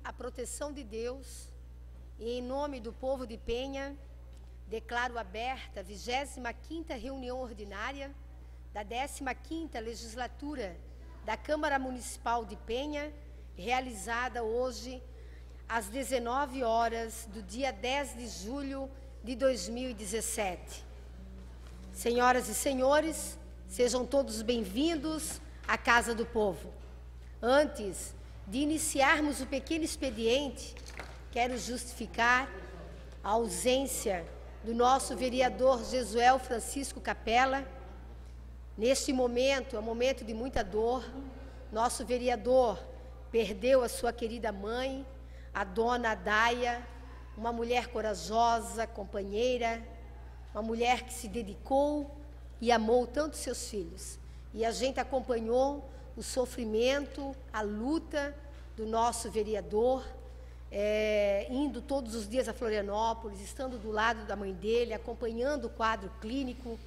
a proteção de Deus e, em nome do povo de Penha, declaro aberta a 25ª reunião ordinária da 15ª legislatura da Câmara Municipal de Penha, realizada hoje às 19 horas do dia 10 de julho de 2017. Senhoras e senhores, sejam todos bem-vindos à Casa do Povo. Antes de iniciarmos o pequeno expediente, quero justificar a ausência do nosso vereador Jesuel Francisco Capella. Neste momento, é um momento de muita dor. Nosso vereador perdeu a sua querida mãe, a dona Adaia, uma mulher corajosa, companheira, uma mulher que se dedicou e amou tanto seus filhos. E a gente acompanhou o sofrimento, a luta do nosso vereador, indo todos os dias a Florianópolis, estando do lado da mãe dele, acompanhando o quadro clínico.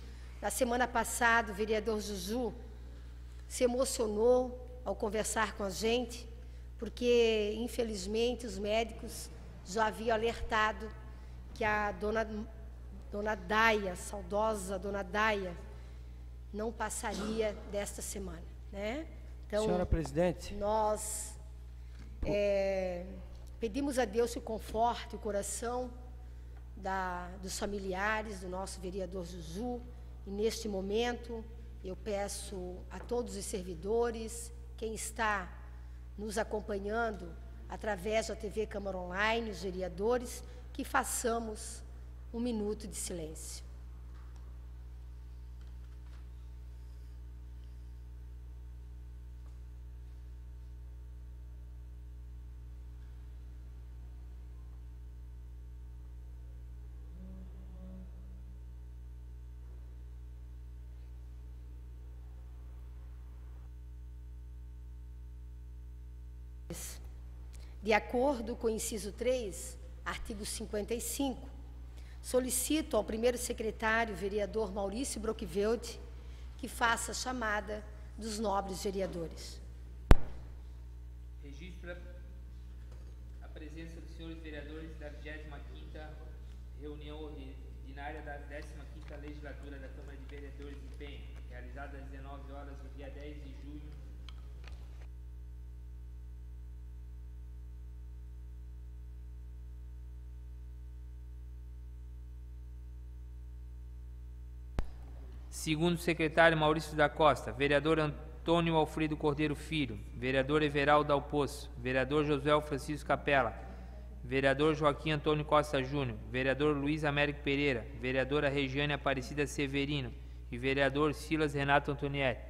Na semana passada, o vereador Juju se emocionou ao conversar com a gente, porque, infelizmente, os médicos já haviam alertado que a dona Daia, saudosa dona Daia, não passaria desta semana, né? Então, senhora presidente, nós pedimos a Deus que o conforte o coração dos familiares do nosso vereador Juju. E neste momento, eu peço a todos os servidores, quem está nos acompanhando através da TV Câmara Online, os vereadores, que façamos um minuto de silêncio. De acordo com o inciso 3, artigo 55, solicito ao primeiro secretário, vereador Maurício Brockveld, que faça a chamada dos nobres vereadores. Registro a presença dos senhores vereadores da 25ª reunião ordinária da 15ª legislatura da Câmara de Vereadores de Penha, realizada às 19 horas do dia 10 de junho. Segundo o secretário Maurício da Costa, vereador Antônio Alfredo Cordeiro Filho, vereador Everaldo Dalpoço, vereador Josué Francisco Capella, vereador Joaquim Antônio Costa Júnior, vereador Luiz Américo Pereira, vereadora Regiane Aparecida Severino e vereador Silas Renato Antonietti.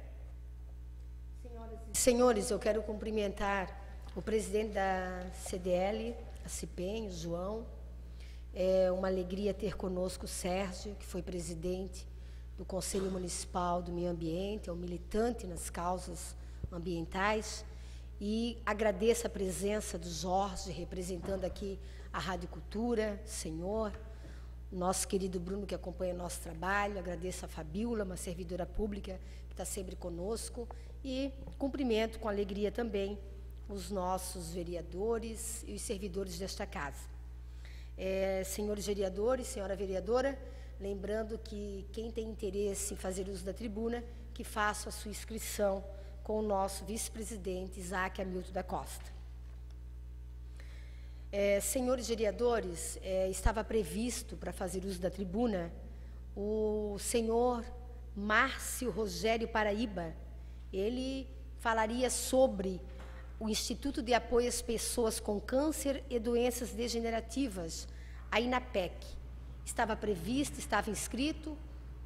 Senhores, eu quero cumprimentar o presidente da CDL, a CIPEM, o João. É uma alegria ter conosco o Sérgio, que foi presidente do Conselho Municipal do Meio Ambiente, é um militante nas causas ambientais, e agradeço a presença do Jorge, representando aqui a Rádio Cultura, senhor, o nosso querido Bruno, que acompanha nosso trabalho, agradeço a Fabíola, uma servidora pública que está sempre conosco, e cumprimento com alegria também os nossos vereadores e os servidores desta casa. Senhores vereadores, senhora vereadora, lembrando que quem tem interesse em fazer uso da tribuna, que faça a sua inscrição com o nosso vice-presidente, Isaac Hamilton da Costa. Senhores vereadores, estava previsto para fazer uso da tribuna o senhor Márcio Rogério Paraíba. Ele falaria sobre o Instituto de Apoio às Pessoas com Câncer e Doenças Degenerativas, a INAPEC. Estava previsto, estava inscrito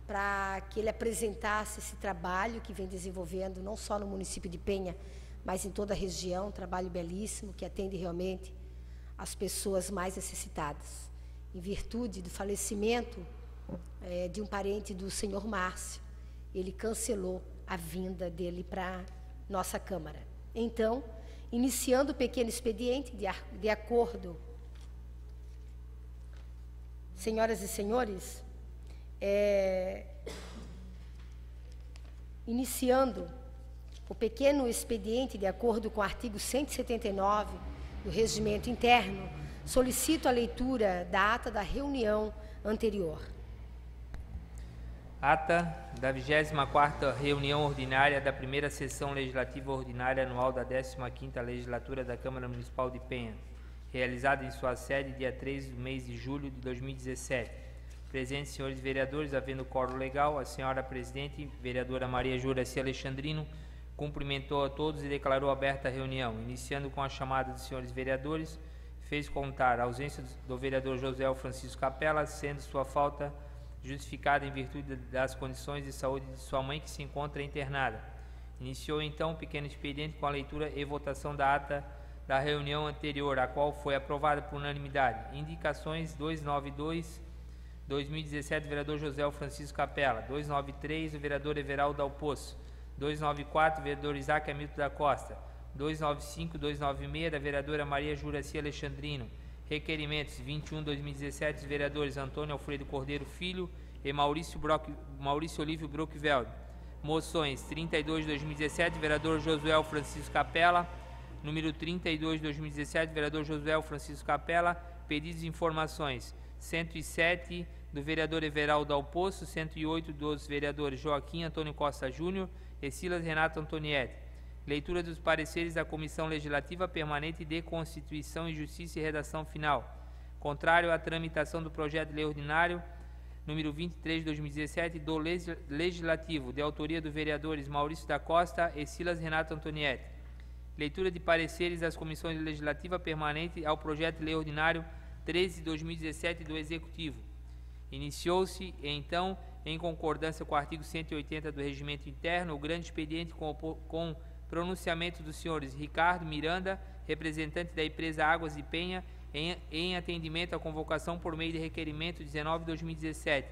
para que ele apresentasse esse trabalho que vem desenvolvendo não só no município de Penha, mas em toda a região, um trabalho belíssimo que atende realmente as pessoas mais necessitadas. Em virtude do falecimento de um parente do senhor Márcio, ele cancelou a vinda dele para nossa Câmara. Então, iniciando o pequeno expediente, de acordo, senhoras e senhores, iniciando o pequeno expediente de acordo com o artigo 179 do Regimento Interno, solicito a leitura da ata da reunião anterior. Ata da 24ª reunião ordinária da primeira sessão legislativa ordinária anual da 15ª legislatura da Câmara Municipal de Penha, realizada em sua sede dia 3 do mês de julho de 2017. Presentes, senhores vereadores, havendo quórum legal, a senhora presidente, vereadora Maria Juraci Alexandrino, cumprimentou a todos e declarou aberta a reunião. Iniciando com a chamada dos senhores vereadores, fez contar a ausência do vereador José Francisco Capella, sendo sua falta justificada em virtude das condições de saúde de sua mãe, que se encontra internada. Iniciou então o pequeno expediente com a leitura e votação da ata da reunião anterior, a qual foi aprovada por unanimidade. Indicações: 292/2017, vereador José Francisco Capella; 293, o vereador Everaldo Dal Poço; 294, vereador Isaac Hamilton da Costa; 295, 296, da vereadora Maria Juraci Alexandrino. Requerimentos: 21/2017, dos vereadores Antônio Alfredo Cordeiro Filho e Maurício Olívio Brockveld. Moções: 32/2017, vereador Josué Francisco Capella; número 32/2017, vereador Josué Francisco Capella. Pedidos de informações: 107, do vereador Everaldo Dal Poço; 108, dos vereadores Joaquim Antônio Costa Júnior e Silas Renato Antonietti. Leitura dos pareceres da Comissão Legislativa Permanente de Constituição e Justiça e redação final. Contrário à tramitação do projeto de lei ordinário número 23 de 2017 do Legislativo, de autoria dos vereadores Maurício da Costa e Silas Renato Antonietti. Leitura de pareceres das Comissões Legislativa Permanente ao projeto de lei ordinário 13 de 2017 do Executivo. Iniciou-se, então, em concordância com o artigo 180 do Regimento Interno, o grande expediente com pronunciamento dos senhores Ricardo Miranda, representante da empresa Águas de Penha, em atendimento à convocação por meio de requerimento 19/2017,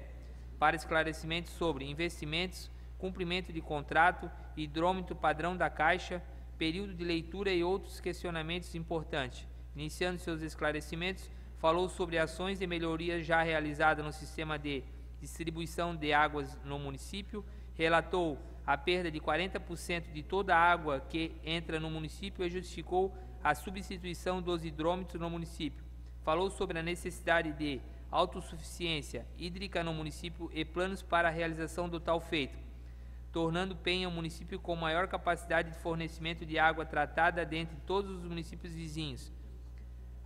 para esclarecimentos sobre investimentos, cumprimento de contrato, hidrômetro padrão da Caixa, período de leitura e outros questionamentos importantes. Iniciando seus esclarecimentos, falou sobre ações de melhoria já realizadas no sistema de distribuição de águas no município, relatou a perda de 40% de toda a água que entra no município e justificou a substituição dos hidrômetros no município. Falou sobre a necessidade de autossuficiência hídrica no município e planos para a realização do tal feito, tornando Penha um município com maior capacidade de fornecimento de água tratada dentre todos os municípios vizinhos.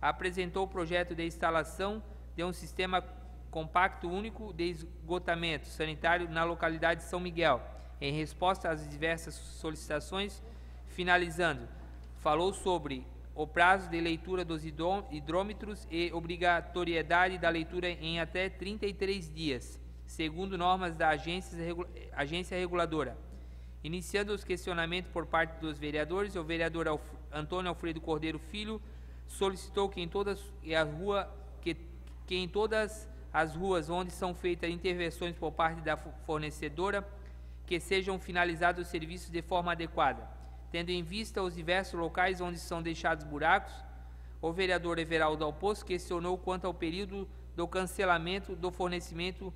Apresentou o projeto de instalação de um sistema compacto único de esgotamento sanitário na localidade de São Miguel, em resposta às diversas solicitações. Finalizando, falou sobre o prazo de leitura dos hidrômetros e obrigatoriedade da leitura em até 33 dias, segundo normas da agência reguladora. Iniciando os questionamentos por parte dos vereadores, o vereador Antônio Alfredo Cordeiro Filho solicitou que em todas as ruas onde são feitas intervenções por parte da fornecedora, que sejam finalizados os serviços de forma adequada. Tendo em vista os diversos locais onde são deixados buracos, o vereador Everaldo Dal Poço questionou quanto ao período do cancelamento do fornecimento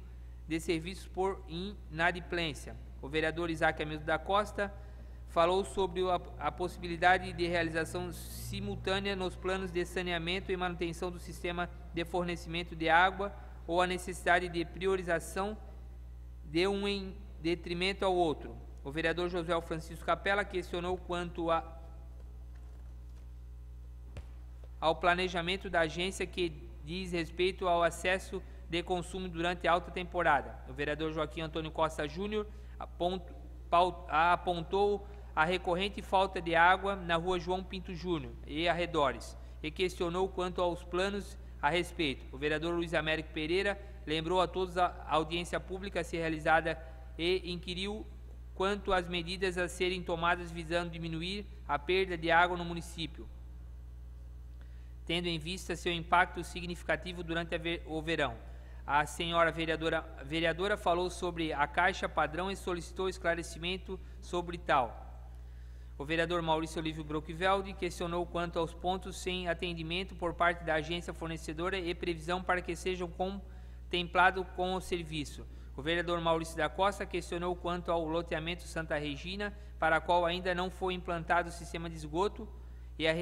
de serviços por inadimplência. O vereador Isaac Hamilton da Costa falou sobre a possibilidade de realização simultânea nos planos de saneamento e manutenção do sistema de fornecimento de água ou a necessidade de priorização de um em detrimento ao outro. O vereador José Francisco Capella questionou quanto ao planejamento da agência que diz respeito ao acesso de consumo durante a alta temporada. O vereador Joaquim Antônio Costa Júnior apontou a recorrente falta de água na rua João Pinto Júnior e arredores e questionou quanto aos planos a respeito. O vereador Luiz Américo Pereira lembrou a todos a audiência pública a ser realizada e inquiriu quanto às medidas a serem tomadas visando diminuir a perda de água no município, tendo em vista seu impacto significativo durante o verão. A senhora vereadora falou sobre a Caixa Padrão e solicitou esclarecimento sobre tal. O vereador Maurício Olívio Brockveld questionou quanto aos pontos sem atendimento por parte da agência fornecedora e previsão para que sejam contemplados com o serviço. O vereador Maurício da Costa questionou quanto ao loteamento Santa Regina, para a qual ainda não foi implantado o sistema de esgoto, e a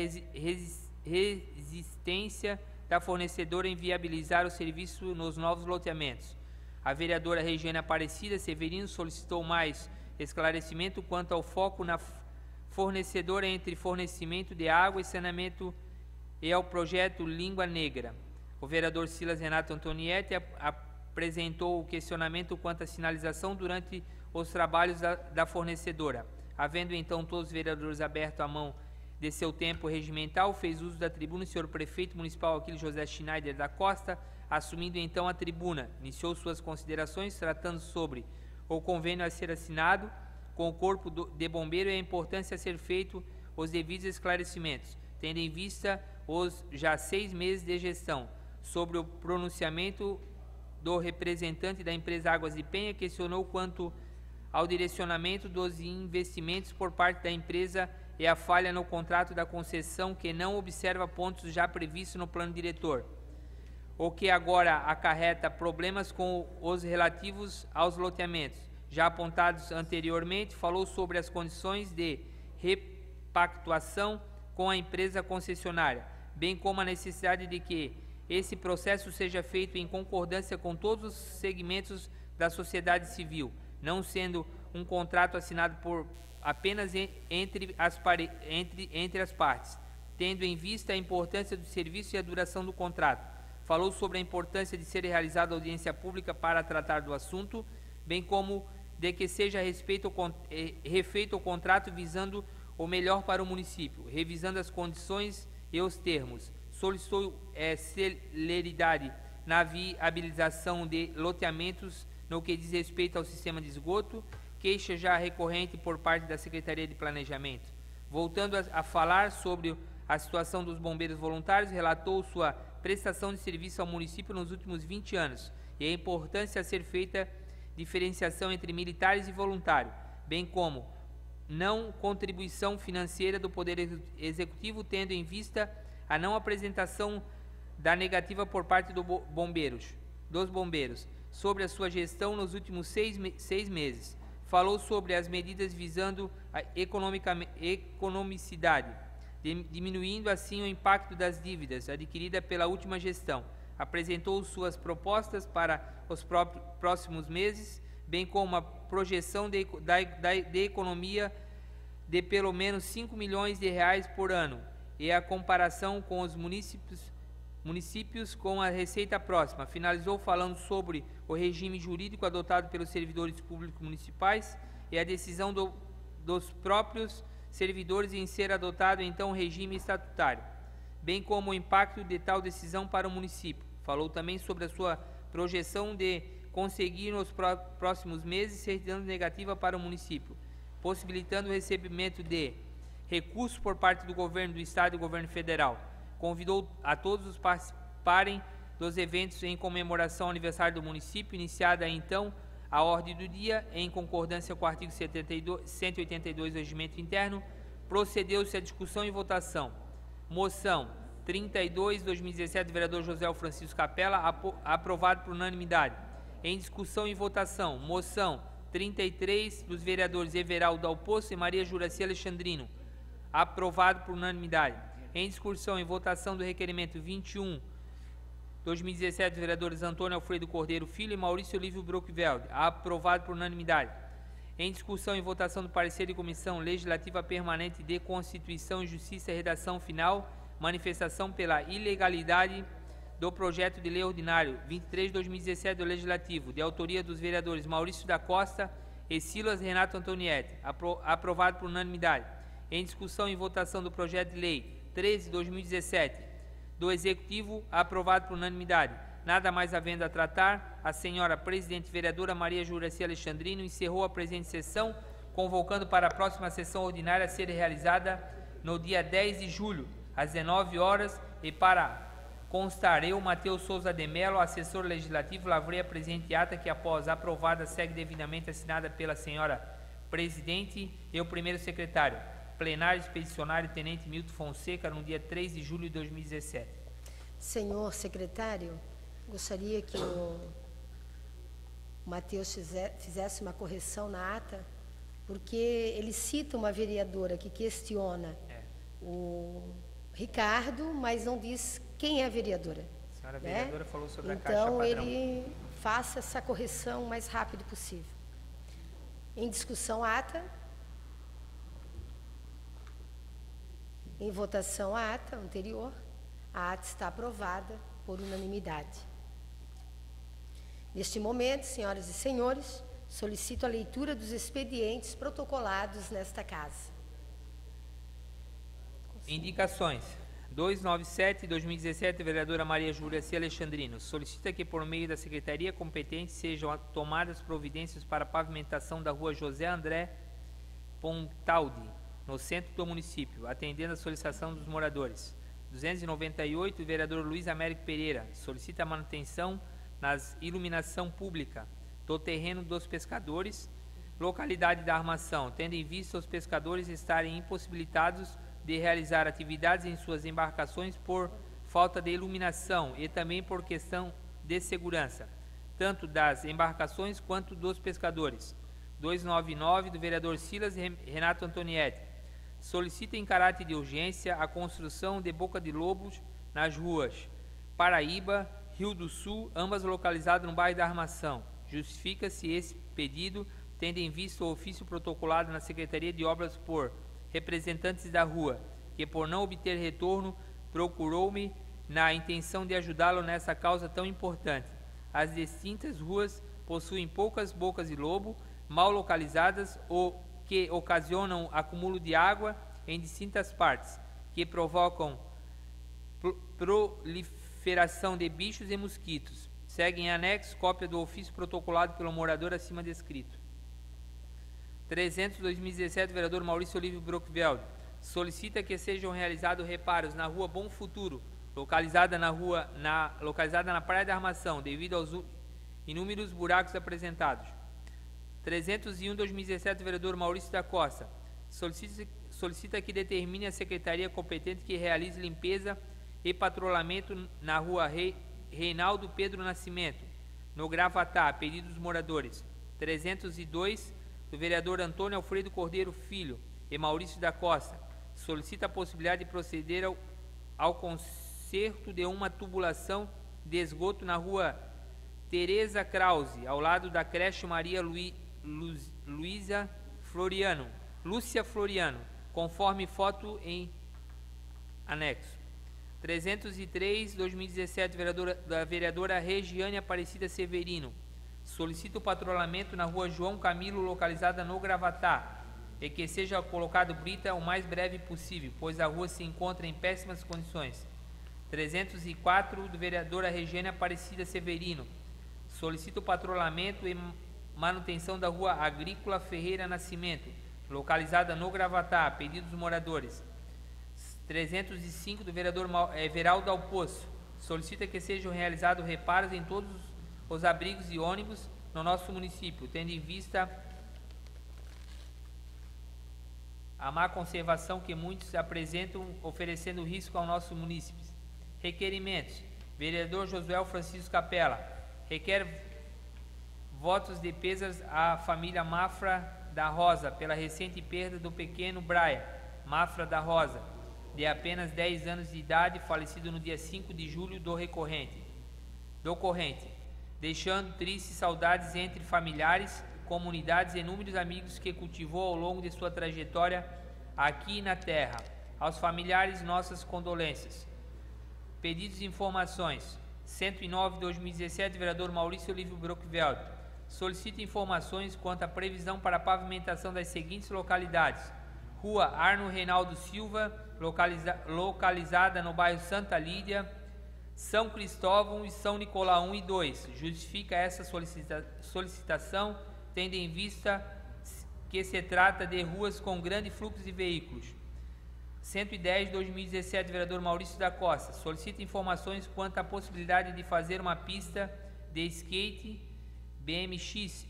resistência da fornecedora em viabilizar o serviço nos novos loteamentos. A vereadora Regiane Aparecida Severino solicitou mais esclarecimento quanto ao foco na fornecedora entre fornecimento de água e saneamento e ao projeto Língua Negra. O vereador Silas Renato Antonietti apresentou o questionamento quanto à sinalização durante os trabalhos da fornecedora. Havendo então todos os vereadores aberto a mão de seu tempo regimental, fez uso da tribuna o senhor prefeito municipal Aquiles José Schneider da Costa, assumindo então a tribuna, iniciou suas considerações tratando sobre o convênio a ser assinado com o Corpo de Bombeiro e a importância a ser feito os devidos esclarecimentos, tendo em vista os já 6 meses de gestão. Sobre o pronunciamento do representante da empresa Águas de Penha, questionou quanto ao direcionamento dos investimentos por parte da empresa e a falha no contrato da concessão que não observa pontos já previstos no plano diretor, o que agora acarreta problemas com os relativos aos loteamentos. Já apontados anteriormente, falou sobre as condições de repactuação com a empresa concessionária, bem como a necessidade de que esse processo seja feito em concordância com todos os segmentos da sociedade civil, não sendo um contrato assinado por apenas entre as partes, tendo em vista a importância do serviço e a duração do contrato. Falou sobre a importância de ser realizada audiência pública para tratar do assunto, bem como de que seja refeito o contrato visando o melhor para o município, revisando as condições e os termos. Solicitou celeridade na viabilização de loteamentos no que diz respeito ao sistema de esgoto, queixa já recorrente por parte da Secretaria de Planejamento. Voltando a falar sobre a situação dos bombeiros voluntários, relatou sua prestação de serviço ao município nos últimos 20 anos e a importância a ser feita diferenciação entre militares e voluntário, bem como não contribuição financeira do Poder Executivo, tendo em vista a não apresentação da negativa por parte dos bombeiros, sobre a sua gestão nos últimos 6 meses. Falou sobre as medidas visando a economicidade, diminuindo assim o impacto das dívidas adquiridas pela última gestão. Apresentou suas propostas para os próximos meses, bem como a projeção de economia de pelo menos 5 milhões de reais por ano e a comparação com os municípios com a receita próxima. Finalizou falando sobre o regime jurídico adotado pelos servidores públicos municipais e a decisão dos próprios servidores em ser adotado então o regime estatutário, bem como o impacto de tal decisão para o município. Falou também sobre a sua projeção de conseguir nos próximos meses certidão negativa para o município, possibilitando o recebimento de recursos por parte do governo do estado e do governo federal. Convidou a todos os participarem dos eventos em comemoração ao aniversário do município, iniciada então a ordem do dia, em concordância com o artigo 182 do Regimento Interno, procedeu-se à discussão e votação. Moção 32, 2017, do vereador José Francisco Capella, aprovado por unanimidade. Em discussão e votação, moção 33, dos vereadores Everaldo Dalpoço e Maria Juraci Alexandrino, aprovado por unanimidade. Em discussão e votação do requerimento 21, 2017, dos vereadores Antônio Alfredo Cordeiro Filho e Maurício Olívio Brockveld, aprovado por unanimidade. Em discussão e votação do parecer de Comissão Legislativa Permanente de Constituição e Justiça, redação final, manifestação pela ilegalidade do projeto de lei ordinário 23 de 2017 do Legislativo, de autoria dos vereadores Maurício da Costa e Silas Renato Antonietti, aprovado por unanimidade. Em discussão e votação do projeto de lei 13 de 2017 do Executivo, aprovado por unanimidade. Nada mais havendo a tratar, a senhora presidente vereadora Maria Juraci Alexandrino encerrou a presente sessão, convocando para a próxima sessão ordinária a ser realizada no dia 10 de julho, às 19 horas, e para constar, eu, Matheus Souza de Mello, assessor legislativo, lavrei a presente ata que, após aprovada, segue devidamente assinada pela senhora presidente e o primeiro secretário. Plenário expedicionário Tenente Milton Fonseca, no dia 3 de julho de 2017. Senhor secretário, gostaria que o Matheus fizesse uma correção na ata, porque ele cita uma vereadora que questiona Ricardo, mas não diz quem é a vereadora. A senhora né? vereadora falou sobre a caixa Então, padrão. ele faça essa correção o mais rápido possível. Em discussão, a ata. Em votação, a ata anterior. A ata está aprovada por unanimidade. Neste momento, senhoras e senhores, solicito a leitura dos expedientes protocolados nesta casa. Indicações. 297/2017, vereadora Maria Júlia C. Alexandrino solicita que, por meio da secretaria competente, sejam tomadas providências para a pavimentação da rua José André Pontaldi, no centro do município, atendendo a solicitação dos moradores. 298, o vereador Luiz Américo Pereira solicita a manutenção nas iluminação pública do terreno dos pescadores, localidade da Armação, tendo em vista os pescadores estarem impossibilitados de realizar atividades em suas embarcações por falta de iluminação e também por questão de segurança, tanto das embarcações quanto dos pescadores. 299, do vereador Silas Renato Antonietti solicita em caráter de urgência a construção de boca de lobos nas ruas Paraíba, Rio do Sul, ambas localizadas no bairro da Armação. Justifica-se esse pedido, tendo em vista o ofício protocolado na Secretaria de Obras por representantes da rua, que por não obter retorno, procurou-me na intenção de ajudá-lo nessa causa tão importante. As distintas ruas possuem poucas bocas de lobo, mal localizadas ou que ocasionam acúmulo de água em distintas partes, que provocam proliferação de bichos e mosquitos. Segue em anexo cópia do ofício protocolado pelo morador acima descrito. 300/2017, vereador Maurício Olívio Brockveld solicita que sejam realizados reparos na rua Bom Futuro, localizada na Praia da Armação, devido aos inúmeros buracos apresentados. 301/2017, vereador Maurício da Costa solicita que determine a secretaria competente que realize limpeza e patrulhamento na rua Reinaldo Pedro Nascimento, no Gravatá, pedido dos moradores. 302, do vereador Antônio Alfredo Cordeiro Filho e Maurício da Costa solicita a possibilidade de proceder ao conserto de uma tubulação de esgoto na rua Tereza Krause, ao lado da creche Maria Lúcia Floriano, conforme foto em anexo. 303/2017, da vereadora Regiane Aparecida Severino solicita o patrulhamento na rua João Camilo, localizada no Gravatá, e que seja colocado brita o mais breve possível, pois a rua se encontra em péssimas condições. 304, do vereadora Regiane Aparecida Severino solicita o patrulhamento e manutenção da rua Agrícola Ferreira Nascimento, localizada no Gravatá, pedido dos moradores. 305, do vereador Everaldo Alpoço solicita que sejam realizados reparos em todos os abrigos e ônibus no nosso município, tendo em vista a má conservação que muitos apresentam, oferecendo risco ao nosso município. Requerimentos. Vereador Josué Francisco Capella requer votos de pesas à família Mafra da Rosa pela recente perda do pequeno Braia Mafra da Rosa, de apenas 10 anos de idade, falecido no dia 5 de julho do corrente, deixando tristes saudades entre familiares, comunidades e inúmeros amigos que cultivou ao longo de sua trajetória aqui na terra. Aos familiares, nossas condolências. Pedidos de informações. 109/2017, vereador Maurício Olívio Brockveld solicita informações quanto à previsão para a pavimentação das seguintes localidades: Rua Arno Reinaldo Silva, localizada no bairro Santa Lídia, São Cristóvão e São Nicolau 1 e 2. Justifica essa solicitação, tendo em vista que se trata de ruas com grande fluxo de veículos. 110/2017, vereador Maurício da Costa solicita informações quanto à possibilidade de fazer uma pista de skate BMX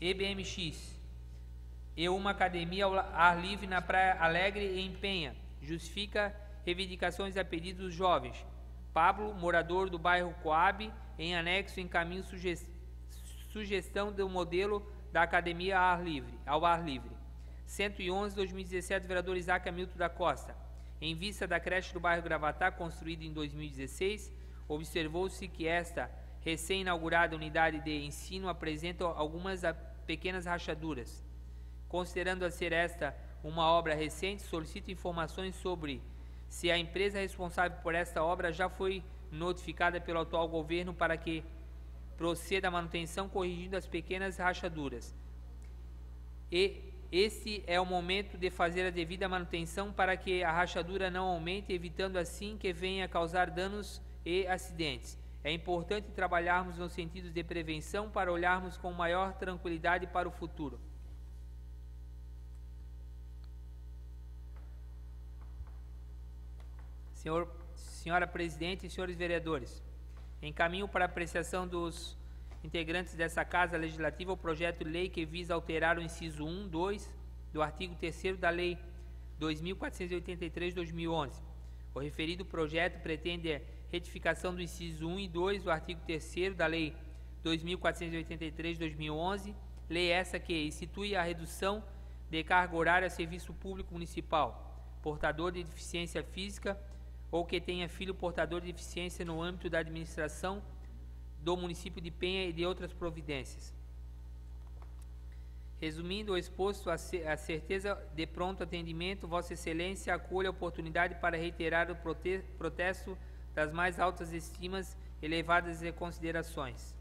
e uma academia ao ar livre na Praia Alegre e em Penha. Justifica reivindicações a pedido dos jovens. Pablo, morador do bairro Coab, em anexo encaminha sugestão do modelo da academia ao ar livre. 111/2017, vereador Isaac Hamilton da Costa Em vista da creche do bairro Gravatá, construída em 2016, observou-se que esta recém-inaugurada unidade de ensino apresenta algumas pequenas rachaduras. Considerando a ser esta uma obra recente, solicito informações sobre se a empresa responsável por esta obra já foi notificada pelo atual governo para que proceda a manutenção corrigindo as pequenas rachaduras. E este é o momento de fazer a devida manutenção para que a rachadura não aumente, evitando assim que venha a causar danos e acidentes. É importante trabalharmos no sentido de prevenção para olharmos com maior tranquilidade para o futuro. Senhora Presidente e senhores vereadores, encaminho para apreciação dos integrantes dessa Casa Legislativa o projeto de lei que visa alterar o inciso 1, 2 do artigo 3º da Lei 2483/2011. O referido projeto pretende a retificação do inciso 1 e 2 do artigo 3º da Lei 2483/2011, lei essa que institui a redução de carga horária a serviço público municipal, portador de deficiência física ou que tenha filho portador de deficiência no âmbito da administração do município de Penha e de outras providências. Resumindo o exposto, a certeza de pronto atendimento, Vossa Excelência acolhe a oportunidade para reiterar o protesto das mais altas estimas, elevadas e considerações.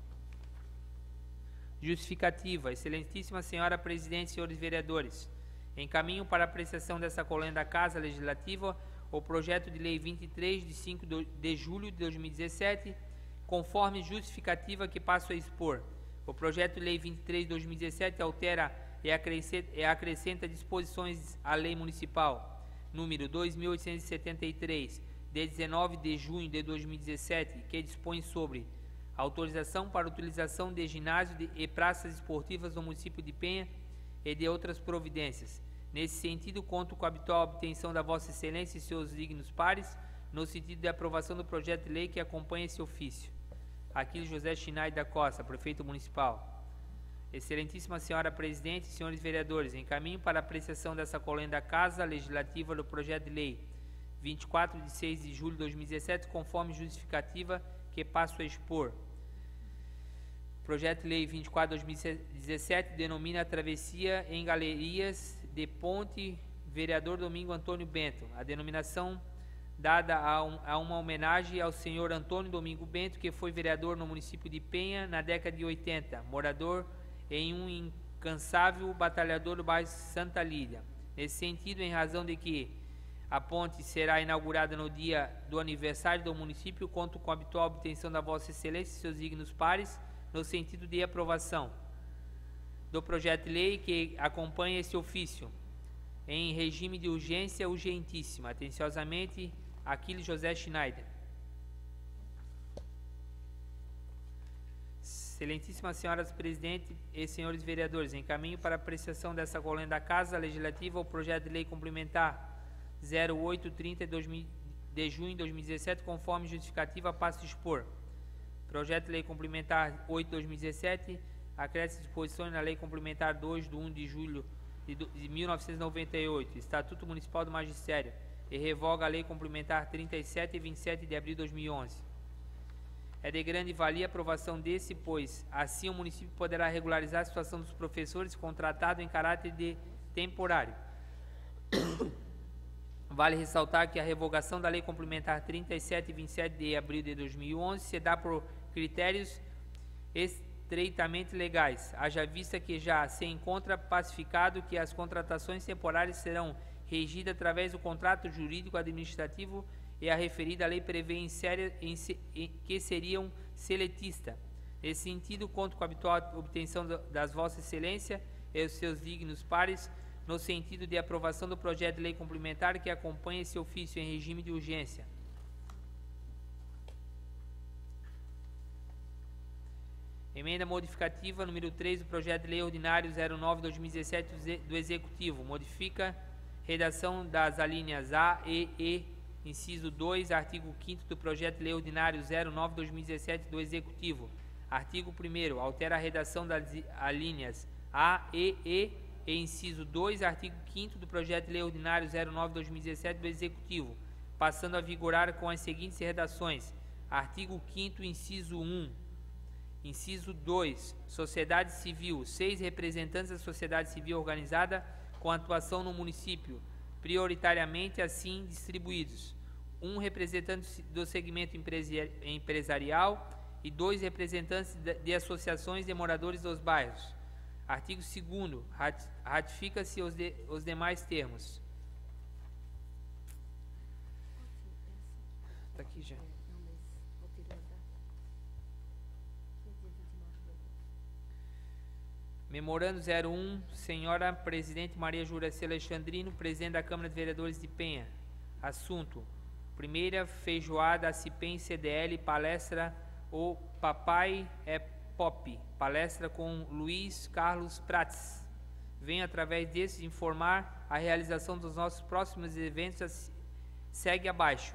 Justificativa. Excelentíssima Senhora Presidente e senhores vereadores, encaminho para apreciação dessa colônia da Casa Legislativa o projeto de lei 23 de 5 de julho de 2017, conforme justificativa que passo a expor. O projeto de lei 23 de 2017 altera e acrescenta disposições à lei municipal número 2.873, de 19 de junho de 2017, que dispõe sobre autorização para utilização de ginásio e praças esportivas no município de Penha e de outras providências. Nesse sentido, conto com a habitual obtenção da Vossa Excelência e seus dignos pares, no sentido de aprovação do projeto de lei que acompanha esse ofício. Aquiles José Chinay da Costa, Prefeito Municipal. Excelentíssima Senhora Presidente e senhores vereadores, encaminho para apreciação dessa colônia da Casa Legislativa do projeto de lei 24 de 6 de julho de 2017, conforme justificativa que passo a expor. Projeto de lei 24 de 2017 denomina a travessia em galerias de Ponte Vereador Domingo Antônio Bento. A denominação dada a uma homenagem ao senhor Antônio Domingo Bento, que foi vereador no município de Penha na década de 80, morador em um incansável batalhador do bairro Santa Lídia. Nesse sentido, em razão de que a ponte será inaugurada no dia do aniversário do município, conto com a habitual obtenção da Vossa Excelência e seus dignos pares, no sentido de aprovação do projeto de lei que acompanha esse ofício, em regime de urgência urgentíssima. Atenciosamente, Aquiles José Schneider. Excelentíssimas Senhoras Presidente e senhores vereadores, encaminho para apreciação dessa colônia da Casa Legislativa o projeto de lei complementar 0830 de junho de 2017, conforme justificativa passo a expor. Projeto de lei complementar 8 de 2017, acresce disposições na lei complementar 2 de 1 de julho de 1998, Estatuto Municipal do Magistério, e revoga a lei complementar 37 e 27 de abril de 2011. É de grande valia a aprovação desse, pois assim o município poderá regularizar a situação dos professores contratados em caráter de temporário. Vale ressaltar que a revogação da lei complementar 37 e 27 de abril de 2011 se dá por critérios estreitamente legais, haja vista que já se encontra pacificado que as contratações temporárias serão regidas através do contrato jurídico administrativo e a referida lei prevê que seriam seletista. Nesse sentido, conto com a habitual obtenção das Vossa Excelência e os seus dignos pares, no sentido de aprovação do projeto de lei complementar que acompanha esse ofício em regime de urgência. Emenda modificativa número 3 do projeto de lei ordinário 09/2017 do Executivo. Modifica redação das alíneas A, E, inciso 2, artigo 5º do projeto de lei ordinário 09/2017 do Executivo. Artigo 1º, altera a redação das alíneas A, E e inciso 2, artigo 5º do Projeto de Lei Ordinário 09/2017 do Executivo, passando a vigorar com as seguintes redações. Artigo 5º, inciso 1. Inciso 2. Sociedade civil. 6 representantes da sociedade civil organizada com atuação no município, prioritariamente assim distribuídos. 1 representante do segmento empresarial e 2 representantes de associações de moradores dos bairros. Artigo 2º. Ratifica-se os demais termos. Está aqui já. Memorando 01, Senhora Presidente Maria Juraci Alexandrino, Presidente da Câmara de Vereadores de Penha. Assunto: primeira feijoada a CIPEM CDL, palestra O Papai é Pop, palestra com Luiz Carlos Prates. Venho através desses informar a realização dos nossos próximos eventos, segue abaixo.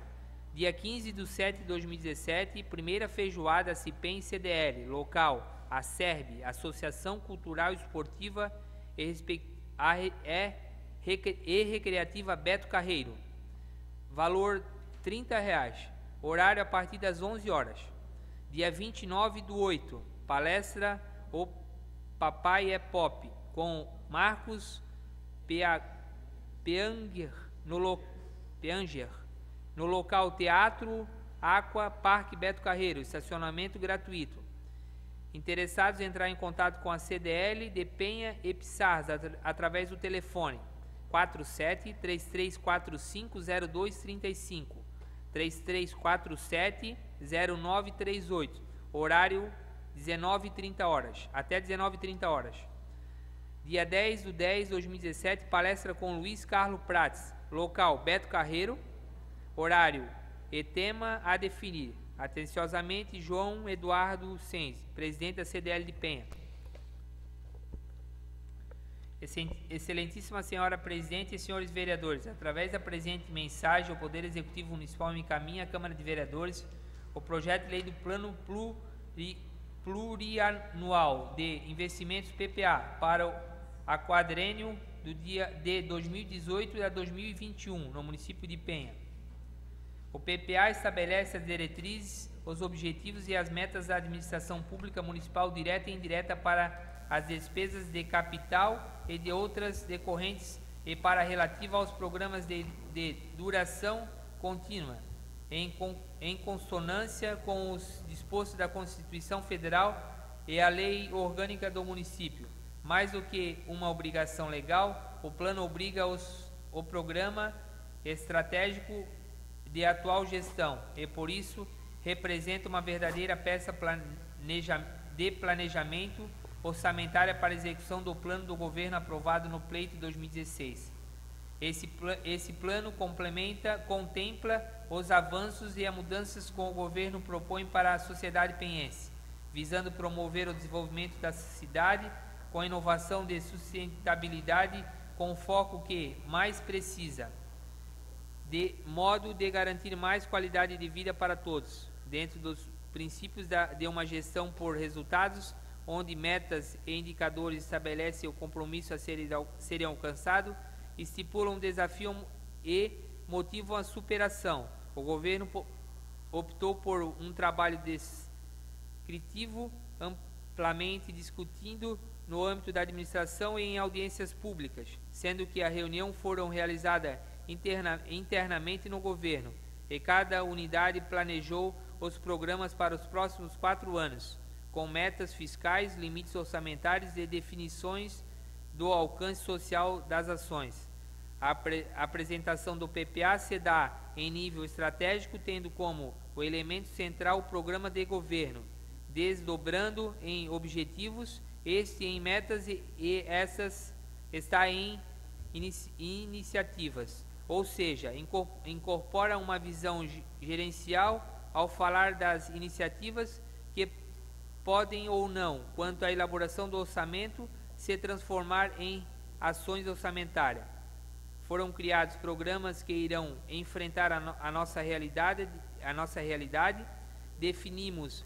Dia 15/7/2017, primeira feijoada a CIPEM CDL, local a SERB, Associação Cultural e Esportiva e Recreativa Beto Carreiro. Valor R$30. Horário a partir das 11 horas. Dia 29/8, palestra O Papai é Pop, com Marcos Peanger, no local Teatro Aqua Parque Beto Carreiro, estacionamento gratuito. Interessados em entrar em contato com a CDL de Penha e Pissarras através do telefone 47-3345-0235, 3347-0938, horário 19h30 horas, até 19h30 horas. Dia 10/10/2017, palestra com Luiz Carlos Prates, local Beto Carreiro, horário e tema a definir. Atenciosamente, João Eduardo Sense, presidente da CDL de Penha. Excelentíssima Senhora Presidente e senhores vereadores, através da presente mensagem, o Poder Executivo Municipal me encaminha à Câmara de Vereadores o projeto de lei do Plano Plurianual de Investimentos PPA para a quadrênio do dia de 2018 a 2021 no município de Penha. O PPA estabelece as diretrizes, os objetivos e as metas da administração pública municipal direta e indireta para as despesas de capital e de outras decorrentes e para relativa aos programas de duração contínua, em consonância com os dispostos da Constituição Federal e a Lei Orgânica do município. Mais do que uma obrigação legal, o plano obriga o programa estratégico de atual gestão e, por isso, representa uma verdadeira peça de planejamento orçamentária para a execução do plano do governo aprovado no pleito de 2016. Esse plano contempla os avanços e as mudanças que o governo propõe para a sociedade penhense, visando promover o desenvolvimento da cidade com inovação de sustentabilidade, com foco que mais precisa, de modo de garantir mais qualidade de vida para todos, dentro dos princípios de uma gestão por resultados, onde metas e indicadores estabelecem o compromisso a serem alcançados, estipulam um desafio e motivam a superação. O governo optou por um trabalho descritivo, amplamente discutindo no âmbito da administração e em audiências públicas, sendo que a reunião foram realizadas internamente no governo, e cada unidade planejou os programas para os próximos 4 anos, com metas fiscais, limites orçamentários e definições do alcance social das ações. A apresentação do PPA se dá em nível estratégico, tendo como o elemento central o programa de governo, desdobrando em objetivos, este em metas e essas está em iniciativas. Ou seja, incorpora uma visão gerencial ao falar das iniciativas que podem ou não, quanto à elaboração do orçamento, se transformar em ações orçamentárias. Foram criados programas que irão enfrentar a nossa realidade, definimos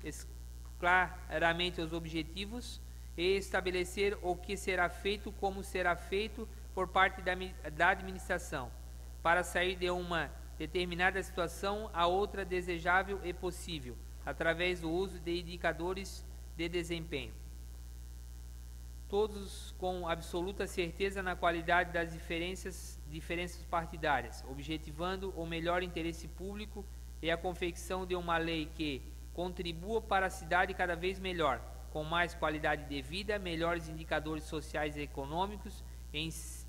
claramente os objetivos e estabelecer o que será feito, como será feito por parte da administração, para sair de uma determinada situação a outra desejável e possível, através do uso de indicadores de desempenho. Todos com absoluta certeza na qualidade das diferenças partidárias, objetivando o melhor interesse público e a confecção de uma lei que contribua para a cidade cada vez melhor, com mais qualidade de vida, melhores indicadores sociais e econômicos,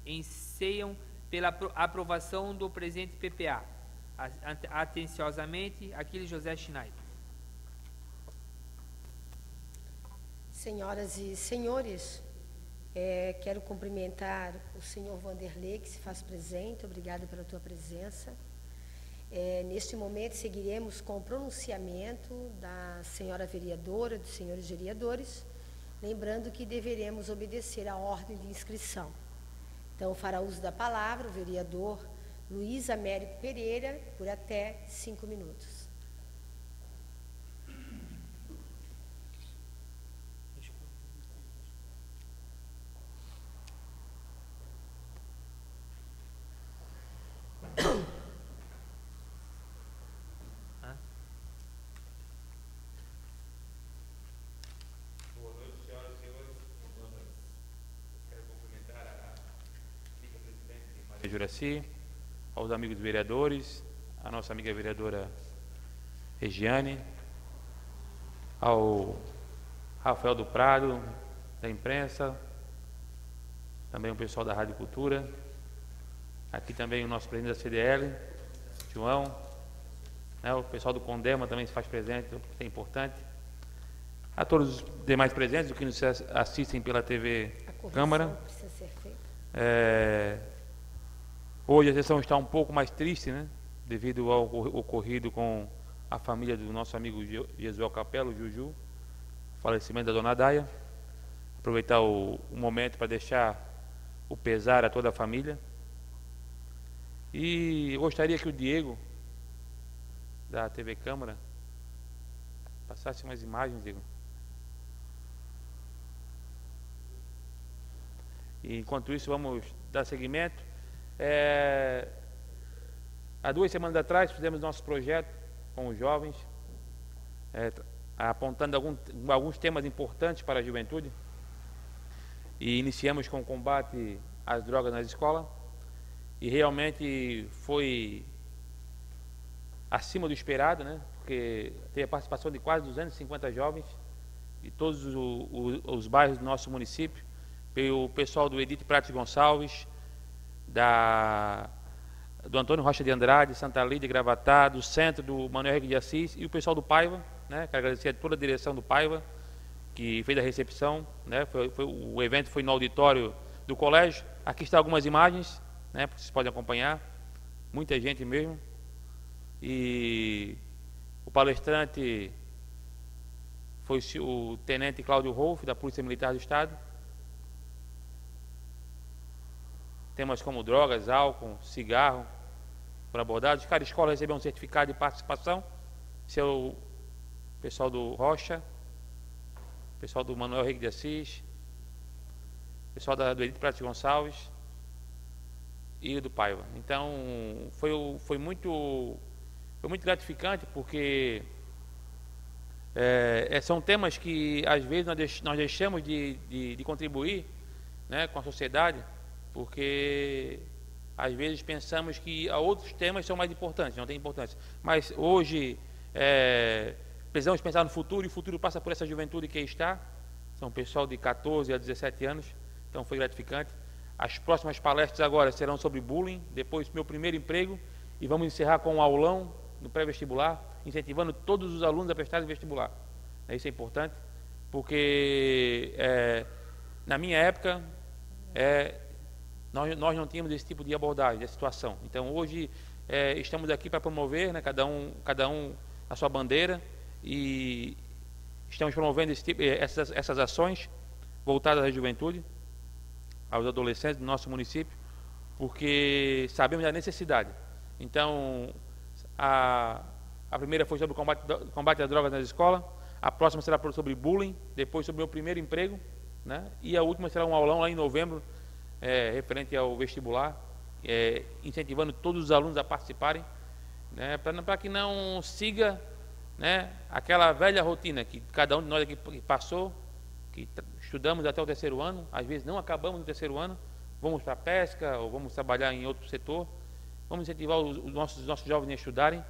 enseiam pela aprovação do presente PPA. Atenciosamente, Aquiles José Schneider. Senhoras e senhores, quero cumprimentar o senhor Vanderlei, que se faz presente. Obrigada pela tua presença. Neste momento, seguiremos com o pronunciamento da senhora vereadora, dos senhores vereadores, lembrando que deveremos obedecer à ordem de inscrição. Então, fará uso da palavra o vereador Luiz Américo Pereira, por até 5 minutos. Juraci, aos amigos vereadores, a nossa amiga vereadora Regiane, ao Rafael do Prado, da imprensa, também o pessoal da Rádio Cultura, aqui também o nosso presidente da CDL, João, o pessoal do Condema também se faz presente, é importante. A todos os demais presentes, os que nos assistem pela TV Câmara. Precisa ser feita. Hoje a sessão está um pouco mais triste, devido ao ocorrido com a família do nosso amigo Jesuel Capello, Juju, falecimento da dona Daia. Aproveitar o momento para deixar o pesar a toda a família. E eu gostaria que o Diego, da TV Câmara, passasse umas imagens, Diego. E enquanto isso, vamos dar seguimento. Há 2 semanas atrás fizemos nosso projeto com os jovens, apontando alguns temas importantes para a juventude, e iniciamos com o combate às drogas nas escolas, e realmente foi acima do esperado, porque teve a participação de quase 250 jovens de todos os bairros do nosso município, pelo pessoal do Edith Prates Gonçalves, do Antônio Rocha de Andrade, Santa Lídia, Gravatá, do Centro do Manuel Henrique de Assis, e o pessoal do Paiva, quero agradecer a toda a direção do Paiva, que fez a recepção, o evento foi no auditório do colégio. Aqui estão algumas imagens, vocês podem acompanhar, muita gente mesmo, e o palestrante foi o tenente Cláudio Rolf, da Polícia Militar do Estado. Temas como drogas, álcool, cigarro foram abordados. Cada escola recebeu um certificado de participação. Esse é o pessoal do Rocha, pessoal do Manuel Henrique de Assis, pessoal do Edith Prates Gonçalves e do Paiva. Então foi muito gratificante, porque são temas que às vezes nós deixamos de contribuir com a sociedade, porque às vezes pensamos que outros temas são mais importantes, não tem importância. Mas hoje precisamos pensar no futuro, e o futuro passa por essa juventude que aí está. São pessoal de 14 a 17 anos, então foi gratificante. As próximas palestras agora serão sobre bullying, depois meu primeiro emprego, e vamos encerrar com um aulão no pré-vestibular, incentivando todos os alunos a prestarem vestibular. Isso é importante, porque na minha época nós não tínhamos esse tipo de abordagem, de situação. Então hoje estamos aqui para promover, cada um a sua bandeira, e estamos promovendo essas ações voltadas à juventude, aos adolescentes do nosso município, porque sabemos da necessidade. Então a primeira foi sobre o combate às drogas nas escolas, a próxima será sobre bullying, depois sobre o meu primeiro emprego, né? E a última será um aulão lá em novembro, referente ao vestibular, incentivando todos os alunos a participarem, né? Para que não siga, né, aquela velha rotina que cada um de nós aqui passou, que estudamos até o terceiro ano, às vezes não acabamos no terceiro ano, vamos para a pesca ou vamos trabalhar em outro setor. Vamos incentivar os nossos jovens a estudarem,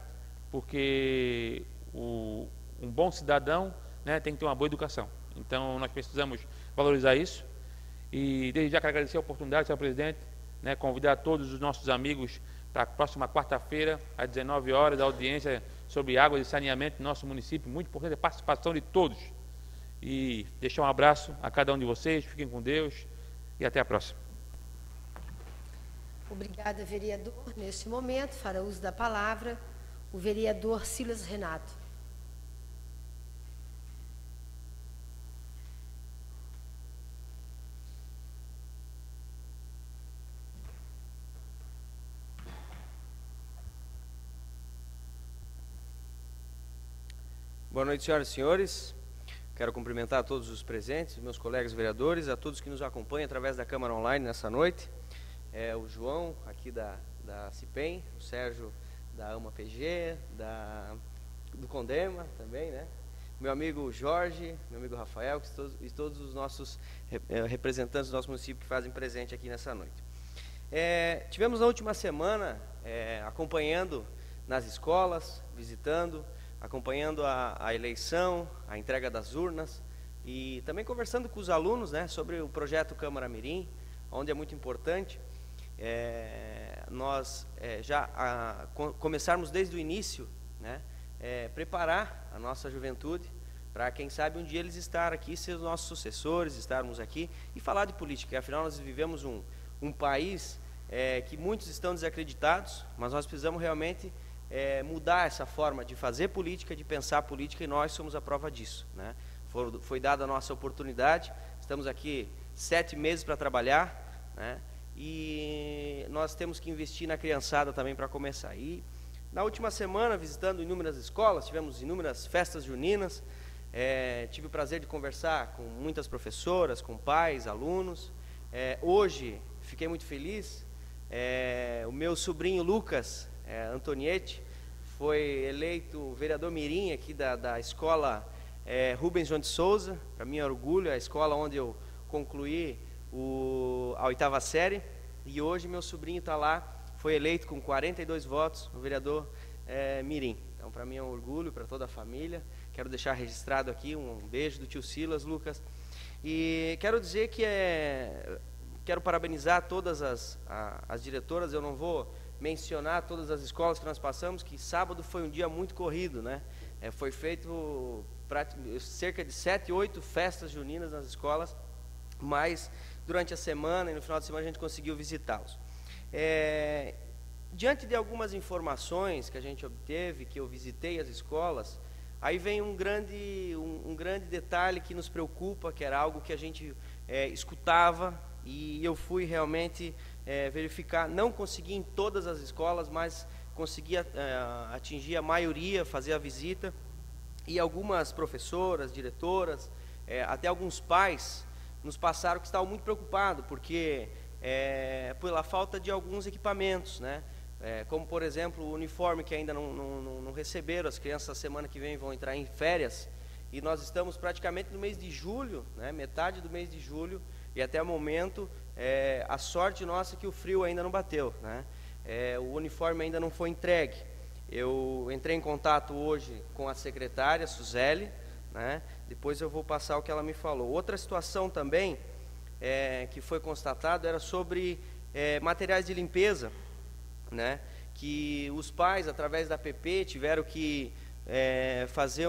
porque um bom cidadão, né, tem que ter uma boa educação. Então, nós precisamos valorizar isso. E desde já quero agradecer a oportunidade, senhor presidente, né, convidar todos os nossos amigos para a próxima quarta-feira, às 19 horas, a audiência sobre água e saneamento no nosso município. Muito importante a participação de todos. E deixar um abraço a cada um de vocês, fiquem com Deus e até a próxima. Obrigada, vereador. Neste momento, fará uso da palavra o vereador Silas Renato. Boa noite, senhoras e senhores. Quero cumprimentar a todos os presentes, meus colegas vereadores, a todos que nos acompanham através da Câmara Online nessa noite. O João, aqui da CIPEM, o Sérgio da AMA PG, do Condema também, né? Meu amigo Jorge, meu amigo Rafael, e todos os nossos representantes do nosso município que fazem presente aqui nessa noite. Tivemos na última semana acompanhando nas escolas, visitando, acompanhando a eleição, a entrega das urnas e também conversando com os alunos, né, sobre o projeto Câmara Mirim, onde é muito importante nós começarmos desde o início, né, preparar a nossa juventude para, quem sabe, um dia eles estar aqui, ser os nossos sucessores, estarmos aqui e falar de política. Afinal, nós vivemos um país que muitos estão desacreditados, mas nós precisamos realmente mudar essa forma de fazer política, de pensar política, e nós somos a prova disso, né? Foi dada a nossa oportunidade, estamos aqui 7 meses para trabalhar, né? E nós temos que investir na criançada também para começar. E na última semana, visitando inúmeras escolas, tivemos inúmeras festas juninas, tive o prazer de conversar com muitas professoras, com pais, alunos. Hoje, fiquei muito feliz, o meu sobrinho Lucas Antonietti foi eleito vereador mirim aqui da escola Rubens João de Souza. Para mim é orgulho, a escola onde eu concluí a 8ª série, e hoje meu sobrinho está lá, foi eleito com 42 votos, o vereador mirim. Então, para mim é um orgulho, para toda a família. Quero deixar registrado aqui um beijo do tio Silas, Lucas. E quero dizer que quero parabenizar todas as diretoras. Eu não vou mencionar todas as escolas que nós passamos, que sábado foi um dia muito corrido, né? Foi feito cerca de 7, 8 festas juninas nas escolas, mas durante a semana e no final de semana a gente conseguiu visitá-los. Diante de algumas informações que a gente obteve, que eu visitei as escolas, aí vem um grande detalhe que nos preocupa, que era algo que a gente escutava, e eu fui realmente verificar. Não consegui em todas as escolas, mas consegui atingir a maioria, fazer a visita, e algumas professoras, diretoras, até alguns pais nos passaram que estavam muito preocupados, porque pela falta de alguns equipamentos, né? Como, por exemplo, o uniforme, que ainda não receberam. As crianças, semana que vem, vão entrar em férias, e nós estamos praticamente no mês de julho, né? Metade do mês de julho, e até o momento, a sorte nossa é que o frio ainda não bateu, né? O uniforme ainda não foi entregue. Eu entrei em contato hoje com a secretária, Suzeli, né? Depois eu vou passar o que ela me falou. Outra situação também que foi constatado era sobre materiais de limpeza, né? Que os pais, através da PP, tiveram que fazer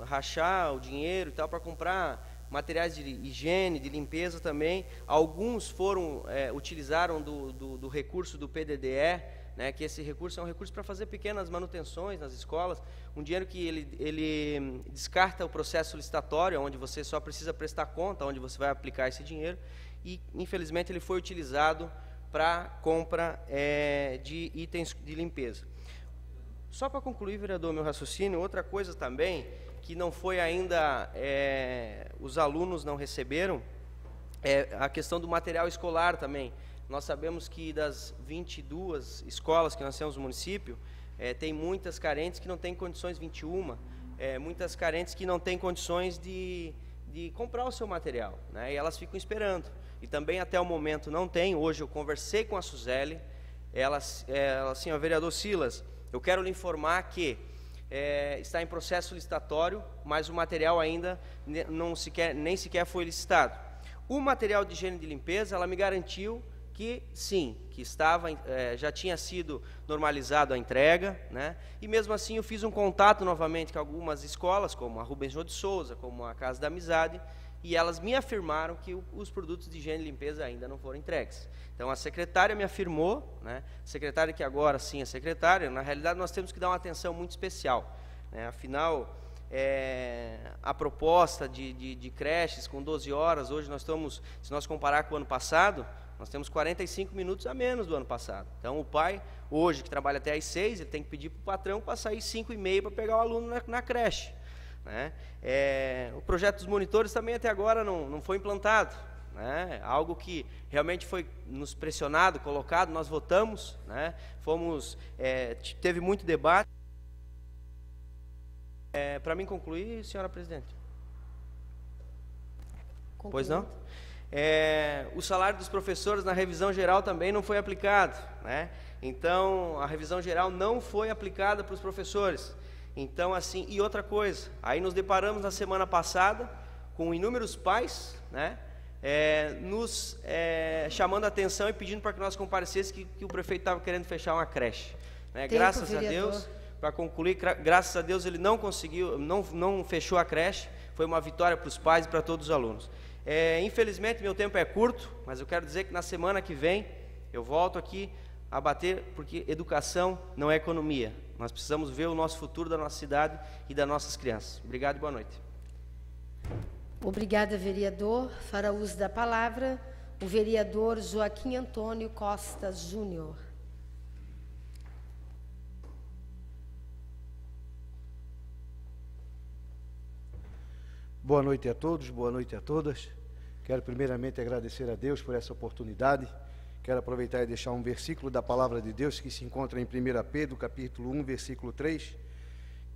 rachar o dinheiro e tal para comprar materiais de higiene, de limpeza também. Alguns utilizaram do recurso do PDDE, né, que esse recurso é um recurso para fazer pequenas manutenções nas escolas, um dinheiro que ele descarta o processo licitatório, onde você só precisa prestar conta, onde você vai aplicar esse dinheiro, e infelizmente ele foi utilizado para compra de itens de limpeza. Só para concluir, vereador, meu raciocínio, outra coisa também que não foi ainda, os alunos não receberam, é a questão do material escolar também. Nós sabemos que das 22 escolas que nós temos no município, tem muitas carentes que não têm condições, 21, muitas carentes que não têm condições de comprar o seu material, né? E elas ficam esperando. E também até o momento não tem. Hoje eu conversei com a Suzeli, ela assim, ó, vereador Silas, eu quero lhe informar que está em processo licitatório, mas o material ainda nem sequer foi licitado. O material de higiene e de limpeza, ela me garantiu que sim, que já tinha sido normalizado a entrega, né? E mesmo assim eu fiz um contato novamente com algumas escolas, como a Rubens João de Souza, como a Casa da Amizade, e elas me afirmaram que os produtos de higiene e limpeza ainda não foram entregues. Então a secretária me afirmou, né? Secretária que agora sim é secretária, na realidade nós temos que dar uma atenção muito especial, né? Afinal, a proposta de creches com 12 horas, hoje nós estamos, se nós comparar com o ano passado, nós temos 45 minutos a menos do ano passado. Então o pai, hoje, que trabalha até às 6, ele tem que pedir para o patrão para sair 5h30 para pegar o aluno na creche, né? O projeto dos monitores também até agora não foi implantado, né? Algo que realmente foi nos pressionado, colocado, nós votamos, né? Teve muito debate. Para mim concluir, senhora presidente. Concluído. Pois não? O salário dos professores na revisão geral também não foi aplicado, né? Então, a revisão geral não foi aplicada para os professores. Então, assim, e outra coisa, aí nos deparamos na semana passada com inúmeros pais, né? Nos chamando a atenção e pedindo para que nós comparecêssemos que o prefeito estava querendo fechar uma creche, né? Graças a Deus, para concluir, graças a Deus ele não conseguiu, não fechou a creche, foi uma vitória para os pais e para todos os alunos. Infelizmente meu tempo é curto, mas eu quero dizer que na semana que vem eu volto aqui a bater, porque educação não é economia. Nós precisamos ver o nosso futuro da nossa cidade e das nossas crianças. Obrigado e boa noite. Obrigada, vereador. Fará uso da palavra o vereador Joaquim Antônio Costa Júnior. Boa noite a todos, boa noite a todas. Quero primeiramente agradecer a Deus por essa oportunidade. Quero aproveitar e deixar um versículo da palavra de Deus que se encontra em 1 Pedro, capítulo 1, versículo 3,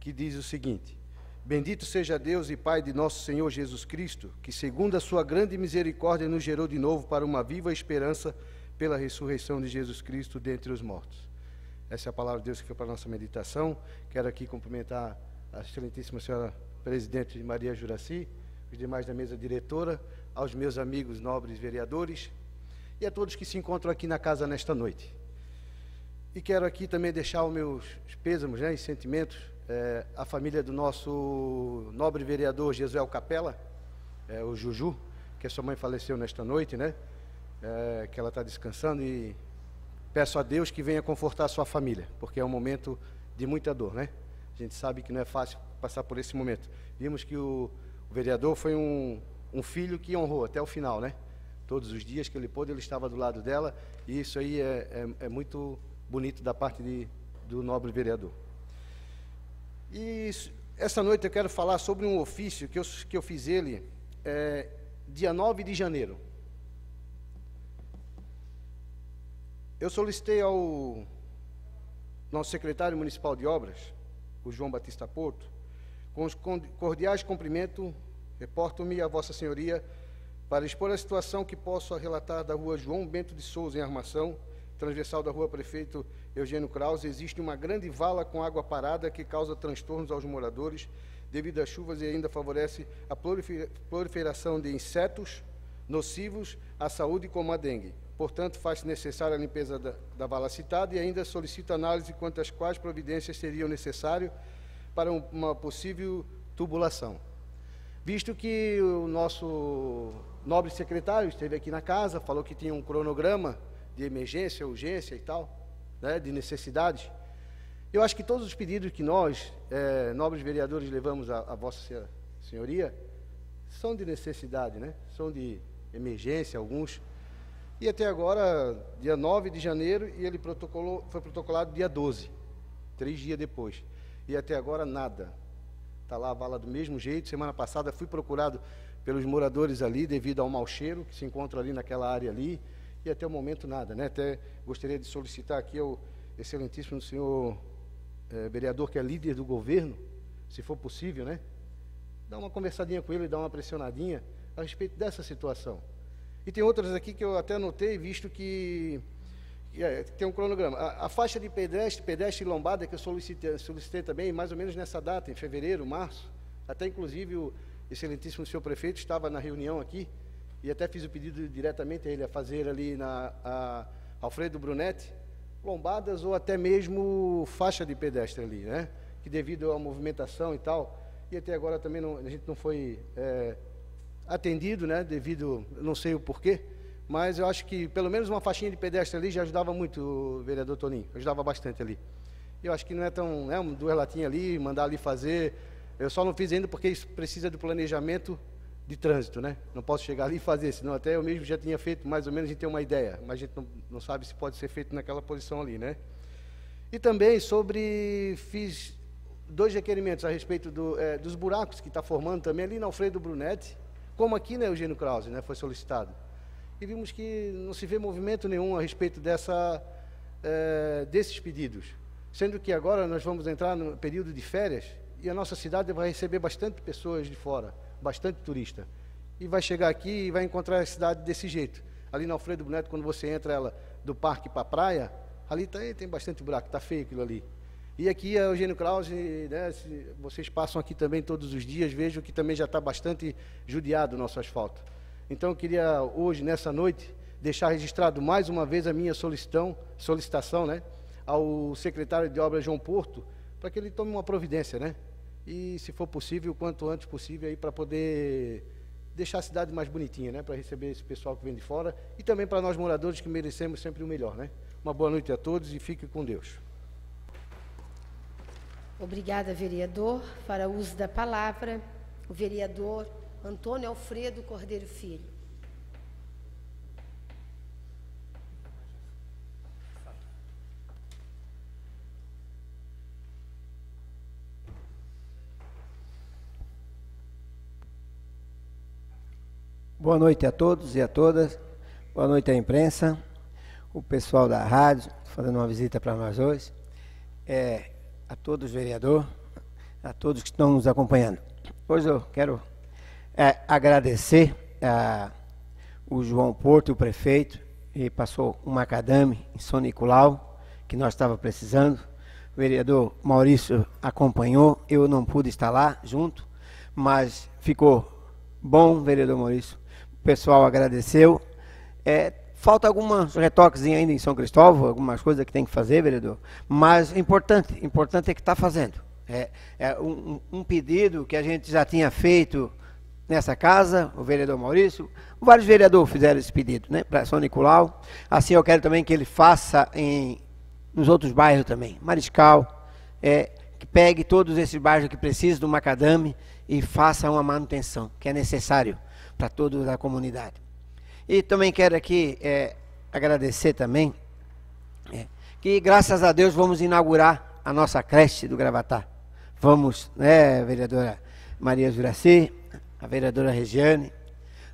que diz o seguinte: Bendito seja Deus e Pai de nosso Senhor Jesus Cristo, que segundo a sua grande misericórdia nos gerou de novo para uma viva esperança pela ressurreição de Jesus Cristo dentre os mortos. Essa é a palavra de Deus que foi para a nossa meditação. Quero aqui cumprimentar a excelentíssima senhora presidente Maria Juraci, os demais da mesa diretora, aos meus amigos nobres vereadores e a todos que se encontram aqui na casa nesta noite. E quero aqui também deixar os meus pêsames, né, e sentimentos à família do nosso nobre vereador Jesuel Capela, o Juju, que a sua mãe faleceu nesta noite, né, que ela está descansando, e peço a Deus que venha confortar a sua família, porque é um momento de muita dor, né? A gente sabe que não é fácil passar por esse momento. Vimos que o vereador foi um filho que honrou até o final, né? Todos os dias que ele pôde, ele estava do lado dela, e isso aí é muito bonito da parte do nobre vereador. E essa noite eu quero falar sobre um ofício que eu fiz ele dia 9 de janeiro. Eu solicitei ao nosso secretário municipal de obras, o João Batista Porto, com os cordiais cumprimentos, reporto-me a Vossa Senhoria para expor a situação que posso relatar da rua João Bento de Souza, em Armação, transversal da rua Prefeito Eugênio Krause. Existe uma grande vala com água parada que causa transtornos aos moradores devido às chuvas e ainda favorece a proliferação de insetos nocivos à saúde, como a dengue. Portanto, faz-se necessária a limpeza da vala citada e ainda solicito análise quanto às quais providências seriam necessárias para uma possível tubulação. Visto que o nosso nobre secretário esteve aqui na casa, falou que tinha um cronograma de emergência, urgência e tal, né, de necessidades, eu acho que todos os pedidos que nós, nobres vereadores, levamos a Vossa Senhoria, são de necessidade, né? São de emergência, alguns. E até agora, dia 9 de janeiro, e ele foi protocolado dia 12, 3 dias depois. E até agora nada. está lá a vala do mesmo jeito. Semana passada fui procurado pelos moradores ali, devido ao mau cheiro que se encontra ali naquela área ali, e até o momento nada, né? Até gostaria de solicitar aqui ao excelentíssimo senhor vereador, que é líder do governo, se for possível, né? Dar uma conversadinha com ele, dar uma pressionadinha a respeito dessa situação. E tem outras aqui que eu até anotei, visto que tem um cronograma. A faixa de pedestre e lombada que eu solicitei também, mais ou menos nessa data, em fevereiro, março, até inclusive o excelentíssimo senhor prefeito estava na reunião aqui, e até fiz o pedido diretamente a ele a fazer ali na Alfredo Brunetti, lombadas ou até mesmo faixa de pedestre ali, né? Que devido à movimentação e tal, e até agora também a gente não foi atendido, né? Devido, não sei o porquê, mas eu acho que pelo menos uma faixinha de pedestre ali já ajudava muito, o vereador Toninho, ajudava bastante ali. Eu acho que não é tão, né, duas latinhas ali, mandar ali fazer. Eu só não fiz ainda porque isso precisa do planejamento de trânsito, né? Não posso chegar ali e fazer, senão até eu mesmo já tinha feito, mais ou menos a gente tem uma ideia, mas a gente não sabe se pode ser feito naquela posição ali, né? E também fiz 2 requerimentos a respeito dos buracos que está formando também ali na Alfredo Brunetti, como aqui na Eugênio Krause, né? Foi solicitado. E vimos que não se vê movimento nenhum a respeito desses pedidos, sendo que agora nós vamos entrar no período de férias e a nossa cidade vai receber bastante pessoas de fora, bastante turista, e vai chegar aqui e vai encontrar a cidade desse jeito. Ali na Alfredo Brunetti, quando você entra ela do parque para a praia, ali tem bastante buraco, está feio aquilo ali. E aqui a Eugênio Krause, né, vocês passam aqui também todos os dias, vejo que também já está bastante judiado o nosso asfalto. Então eu queria hoje, nessa noite, deixar registrado mais uma vez a minha solicitação, né, ao secretário de Obras João Porto, para que ele tome uma providência, né? E, se for possível, o quanto antes possível, aí para poder deixar a cidade mais bonitinha, né? Para receber esse pessoal que vem de fora e também para nós moradores que merecemos sempre o melhor, né? Uma boa noite a todos e fiquem com Deus. Obrigada, vereador. Para o uso da palavra, o vereador Antônio Alfredo Cordeiro Filho. Boa noite a todos e a todas, boa noite à imprensa, o pessoal da rádio, fazendo uma visita para nós hoje, a todos, vereador, a todos que estão nos acompanhando. Hoje eu quero agradecer o João Porto, o prefeito, e passou um macadame em São Nicolau, que nós estávamos precisando. O vereador Maurício acompanhou, eu não pude estar lá junto, mas ficou bom, vereador Maurício. O pessoal agradeceu. Falta alguns retoques ainda em São Cristóvão, algumas coisas que tem que fazer, vereador, mas importante é que está fazendo. Um pedido que a gente já tinha feito nessa casa, o vereador Maurício, vários vereadores fizeram esse pedido, né, para São Nicolau. Assim eu quero também que ele faça nos outros bairros também, Mariscal, que pegue todos esses bairros que precisam do macadame e faça uma manutenção, que é necessário para toda a comunidade. E também quero aqui agradecer também, que graças a Deus vamos inaugurar a nossa creche do Gravatá. Vamos, né, vereadora Maria Juraci, a vereadora Regiane,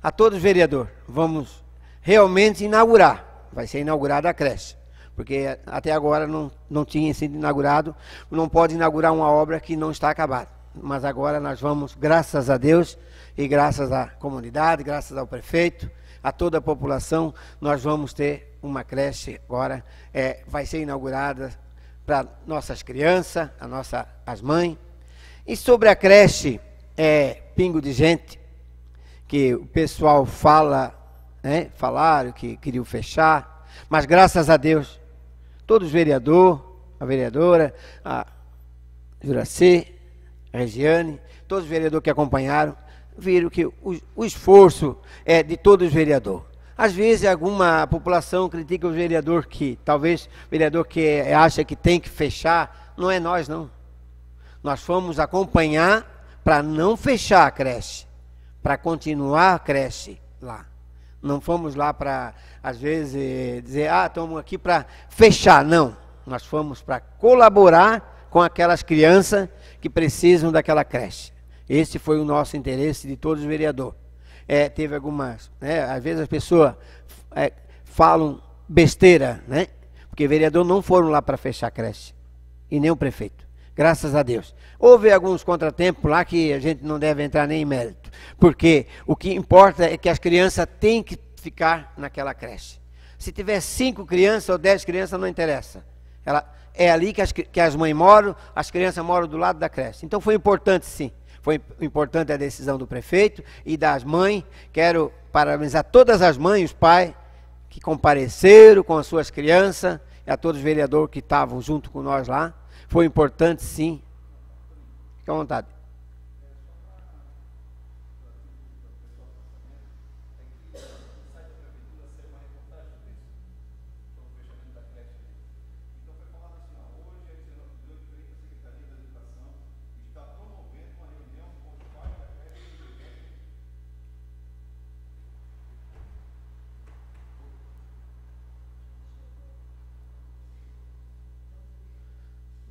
a todos vereador, vamos realmente inaugurar, vai ser inaugurada a creche, porque até agora não tinha sido inaugurado, não pode inaugurar uma obra que não está acabada, mas agora nós vamos, graças a Deus, e graças à comunidade, graças ao prefeito, a toda a população, nós vamos ter uma creche agora, vai ser inaugurada para nossas crianças, as mães. E sobre a creche, pingo de gente, que o pessoal falaram que queriam fechar, mas graças a Deus, todos os vereadores, a vereadora, a Juraci, a Regiane, todos os vereadores que acompanharam, viram que o esforço é de todos os vereadores. Às vezes alguma população critica o vereador talvez o vereador que acha que tem que fechar, não é nós não. Nós fomos acompanhar para não fechar a creche, para continuar a creche lá. Não fomos lá para, às vezes, dizer, estamos aqui para fechar, não. Nós fomos para colaborar com aquelas crianças que precisam daquela creche. Esse foi o nosso interesse de todos os vereadores. Teve algumas, às vezes as pessoas falam besteira, né? Porque vereador não foram lá para fechar a creche, e nem o prefeito, graças a Deus. Houve alguns contratempos lá que a gente não deve entrar nem em mérito, porque o que importa é que as crianças têm que ficar naquela creche. Se tiver 5 crianças ou 10 crianças, não interessa. É ali que as mães moram, as crianças moram do lado da creche. Então foi importante, sim. Foi importante a decisão do prefeito e das mães. Quero parabenizar todas as mães, os pais que compareceram com as suas crianças, e a todos os vereadores que estavam junto com nós lá. Foi importante, sim. Fique à vontade.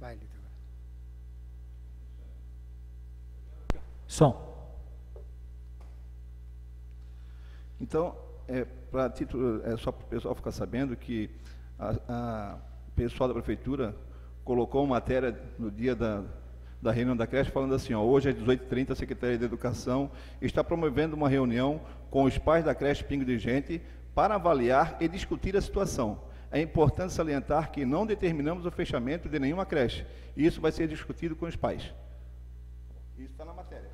Vai, Lito. Som. Então, para título, só para o pessoal ficar sabendo que o pessoal da prefeitura colocou uma matéria no dia da reunião da creche falando assim, hoje às 18h30 a Secretaria de Educação está promovendo uma reunião com os pais da creche Pingo de Gente para avaliar e discutir a situação. É importante salientar que não determinamos o fechamento de nenhuma creche. E isso vai ser discutido com os pais. Isso está na matéria.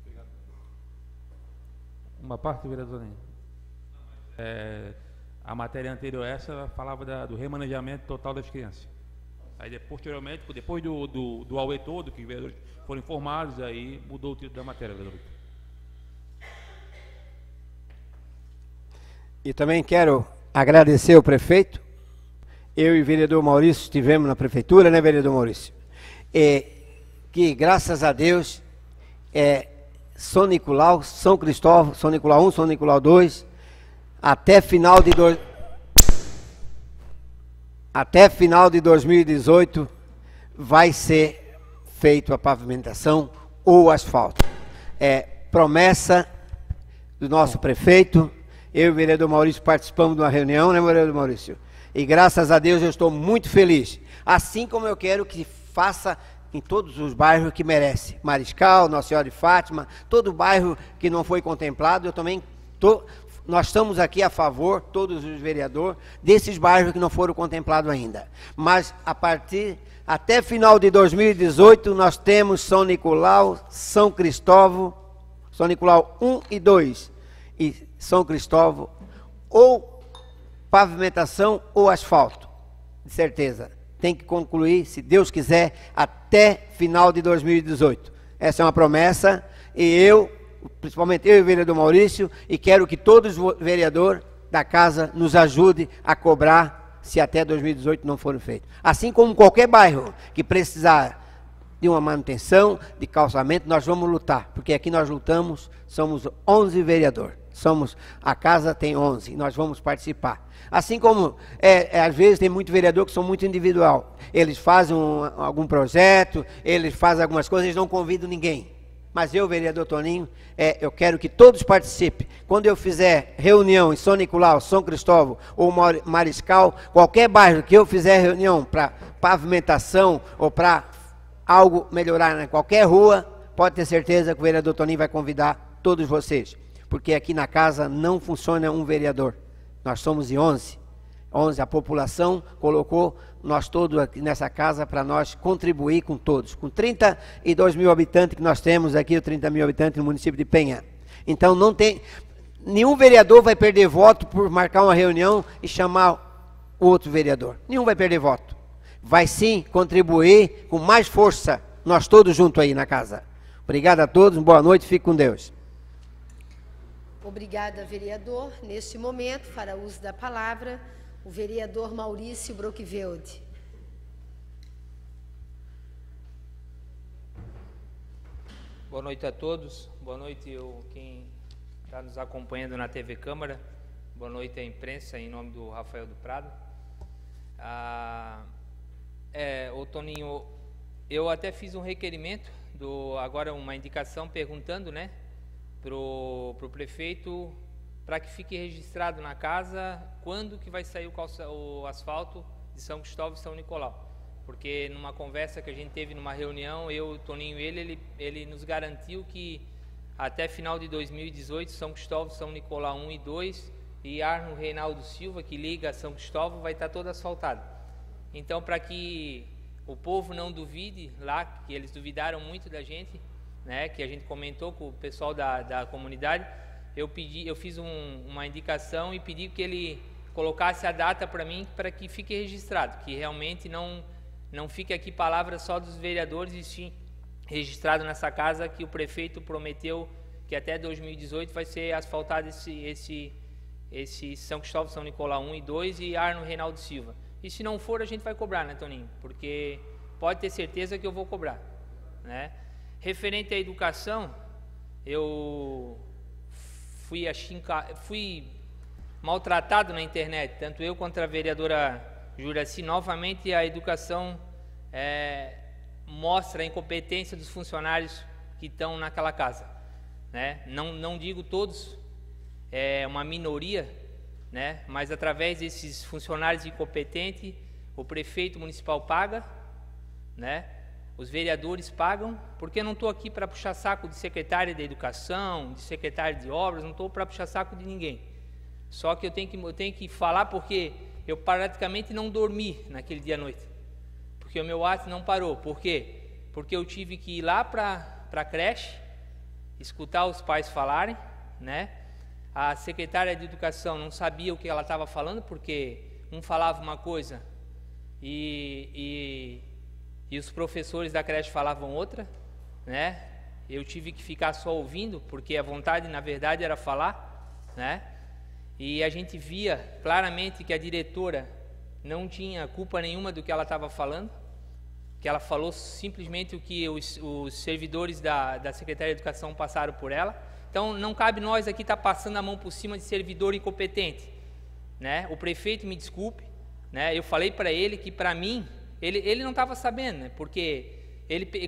Obrigado. Uma parte, vereador Nenê. A matéria anterior a essa falava do remanejamento total das crianças. Aí, posteriormente, depois do AUE todo, que os vereadores foram informados, aí mudou o título da matéria, vereador. E também quero agradecer ao prefeito. Eu e o vereador Maurício estivemos na prefeitura, né, vereador Maurício? Que, graças a Deus, São Nicolau, São Cristóvão, São Nicolau 1, São Nicolau 2, até final de 2018 vai ser feito a pavimentação ou asfalto. Promessa do nosso prefeito. Eu e o vereador Maurício participamos de uma reunião, né, vereador Maurício? E graças a Deus eu estou muito feliz. Assim como eu quero que faça em todos os bairros que merece. Mariscal, Nossa Senhora de Fátima, todo bairro que não foi contemplado, eu também nós estamos aqui a favor, todos os vereadores, desses bairros que não foram contemplados ainda. Mas até final de 2018, nós temos São Nicolau, São Cristóvão, São Nicolau 1 e 2, e São Cristóvão, ou pavimentação ou asfalto, de certeza. Tem que concluir, se Deus quiser, até final de 2018. Essa é uma promessa, e principalmente eu e o vereador Maurício, e quero que todos os vereadores da casa nos ajudem a cobrar, se até 2018 não for feito. Assim como qualquer bairro que precisar de uma manutenção, de calçamento, nós vamos lutar, porque aqui nós lutamos, somos 11 vereadores. A casa tem 11, nós vamos participar. Assim como, às vezes, tem muito vereador que são muito individual. Eles fazem algum projeto, eles fazem algumas coisas, eles não convidam ninguém. Mas eu, vereador Toninho, eu quero que todos participem. Quando eu fizer reunião em São Nicolau, São Cristóvão ou Mariscal, qualquer bairro que eu fizer reunião para pavimentação ou para algo melhorar em qualquer rua, pode ter certeza que o vereador Toninho vai convidar todos vocês. Porque aqui na casa não funciona um vereador. Nós somos 11. A população colocou nós todos aqui nessa casa para nós contribuir com todos. Com 32 mil habitantes que nós temos aqui, 30 mil habitantes no município de Penha. Então não tem... Nenhum vereador vai perder voto por marcar uma reunião e chamar outro vereador. Nenhum vai perder voto. Vai sim contribuir com mais força, nós todos juntos aí na casa. Obrigado a todos, boa noite, fique com Deus. Obrigada, vereador. Neste momento, fará uso da palavra o vereador Maurício Brockveld. Boa noite a todos. Boa noite quem está nos acompanhando na TV Câmara. Boa noite à imprensa, em nome do Rafael do Prado. Ô Toninho, eu até fiz um requerimento, agora uma indicação perguntando, né, pro prefeito, para que fique registrado na casa quando que vai sair o asfalto de São Cristóvão e São Nicolau. Porque numa conversa que a gente teve numa reunião, eu, o Toninho e ele nos garantiu que até final de 2018, São Cristóvão, São Nicolau 1 e 2 e Arno Reinaldo Silva, que liga a São Cristóvão, vai estar todo asfaltado. Então, para que o povo não duvide lá, que eles duvidaram muito da gente, né, que a gente comentou com o pessoal da comunidade, eu fiz uma indicação e pedi que ele colocasse a data para mim, para que fique registrado, que realmente não fique aqui palavras só dos vereadores, e sim registrado nessa casa que o prefeito prometeu que até 2018 vai ser asfaltado esse São Cristóvão, São Nicolau 1 e 2 e Arno Reinaldo Silva. E se não for, a gente vai cobrar, né, Toninho? Porque pode ter certeza que eu vou cobrar, né? Referente à educação, eu fui maltratado na internet, tanto eu quanto a vereadora Juraci. Novamente a educação mostra a incompetência dos funcionários que estão naquela casa, né? Não digo todos, é uma minoria, né? Mas através desses funcionários incompetentes, o prefeito municipal paga, né? Os vereadores pagam, porque eu não estou aqui para puxar saco de secretária de educação, de secretário de obras, não estou para puxar saco de ninguém. Só que eu tenho que falar porque eu praticamente não dormi naquele dia à noite, porque o meu WhatsApp não parou. Por quê? Porque eu tive que ir lá para a creche, escutar os pais falarem, né? A secretária de educação não sabia o que ela estava falando, porque um falava uma coisa e os professores da creche falavam outra, né? Eu tive que ficar só ouvindo, porque a vontade, na verdade, era falar, né? E a gente via claramente que a diretora não tinha culpa nenhuma do que ela estava falando, que ela falou simplesmente o que os servidores da Secretaria de Educação passaram por ela. Então, não cabe nós aqui estar passando a mão por cima de servidor incompetente, né? O prefeito, me desculpe, né? Eu falei para ele que, para mim, ele não estava sabendo, né? Porque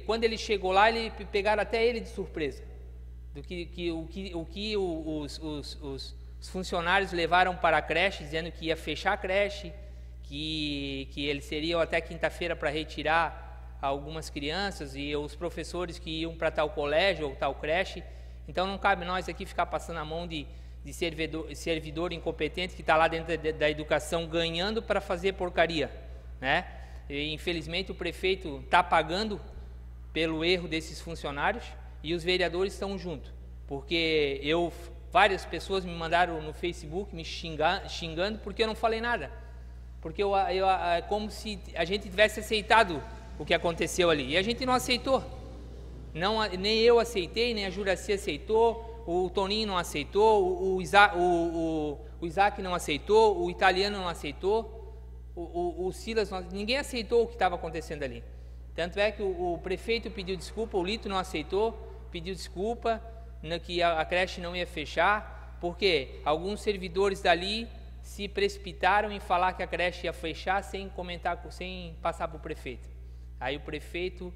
quando ele chegou lá, pegaram até ele de surpresa, do que os funcionários levaram para a creche, dizendo que ia fechar a creche, que eles seriam até quinta-feira para retirar algumas crianças, e os professores que iam para tal colégio ou tal creche. Então não cabe nós aqui ficar passando a mão de servidor incompetente que está lá dentro da educação ganhando para fazer porcaria, né? E, infelizmente o prefeito está pagando pelo erro desses funcionários, e os vereadores estão junto, porque várias pessoas me mandaram no Facebook me xingando porque eu não falei nada, porque é como se a gente tivesse aceitado o que aconteceu ali, e a gente não aceitou. Não, nem eu aceitei, nem a Juraci aceitou, o Toninho não aceitou, o Isaac não aceitou, o italiano não aceitou, o Silas ninguém aceitou o que estava acontecendo ali. Tanto é que o prefeito pediu desculpa, o Lito não aceitou, pediu desculpa, que a creche não ia fechar, porque alguns servidores dali se precipitaram em falar que a creche ia fechar sem comentar, sem passar para o prefeito. Aí o prefeito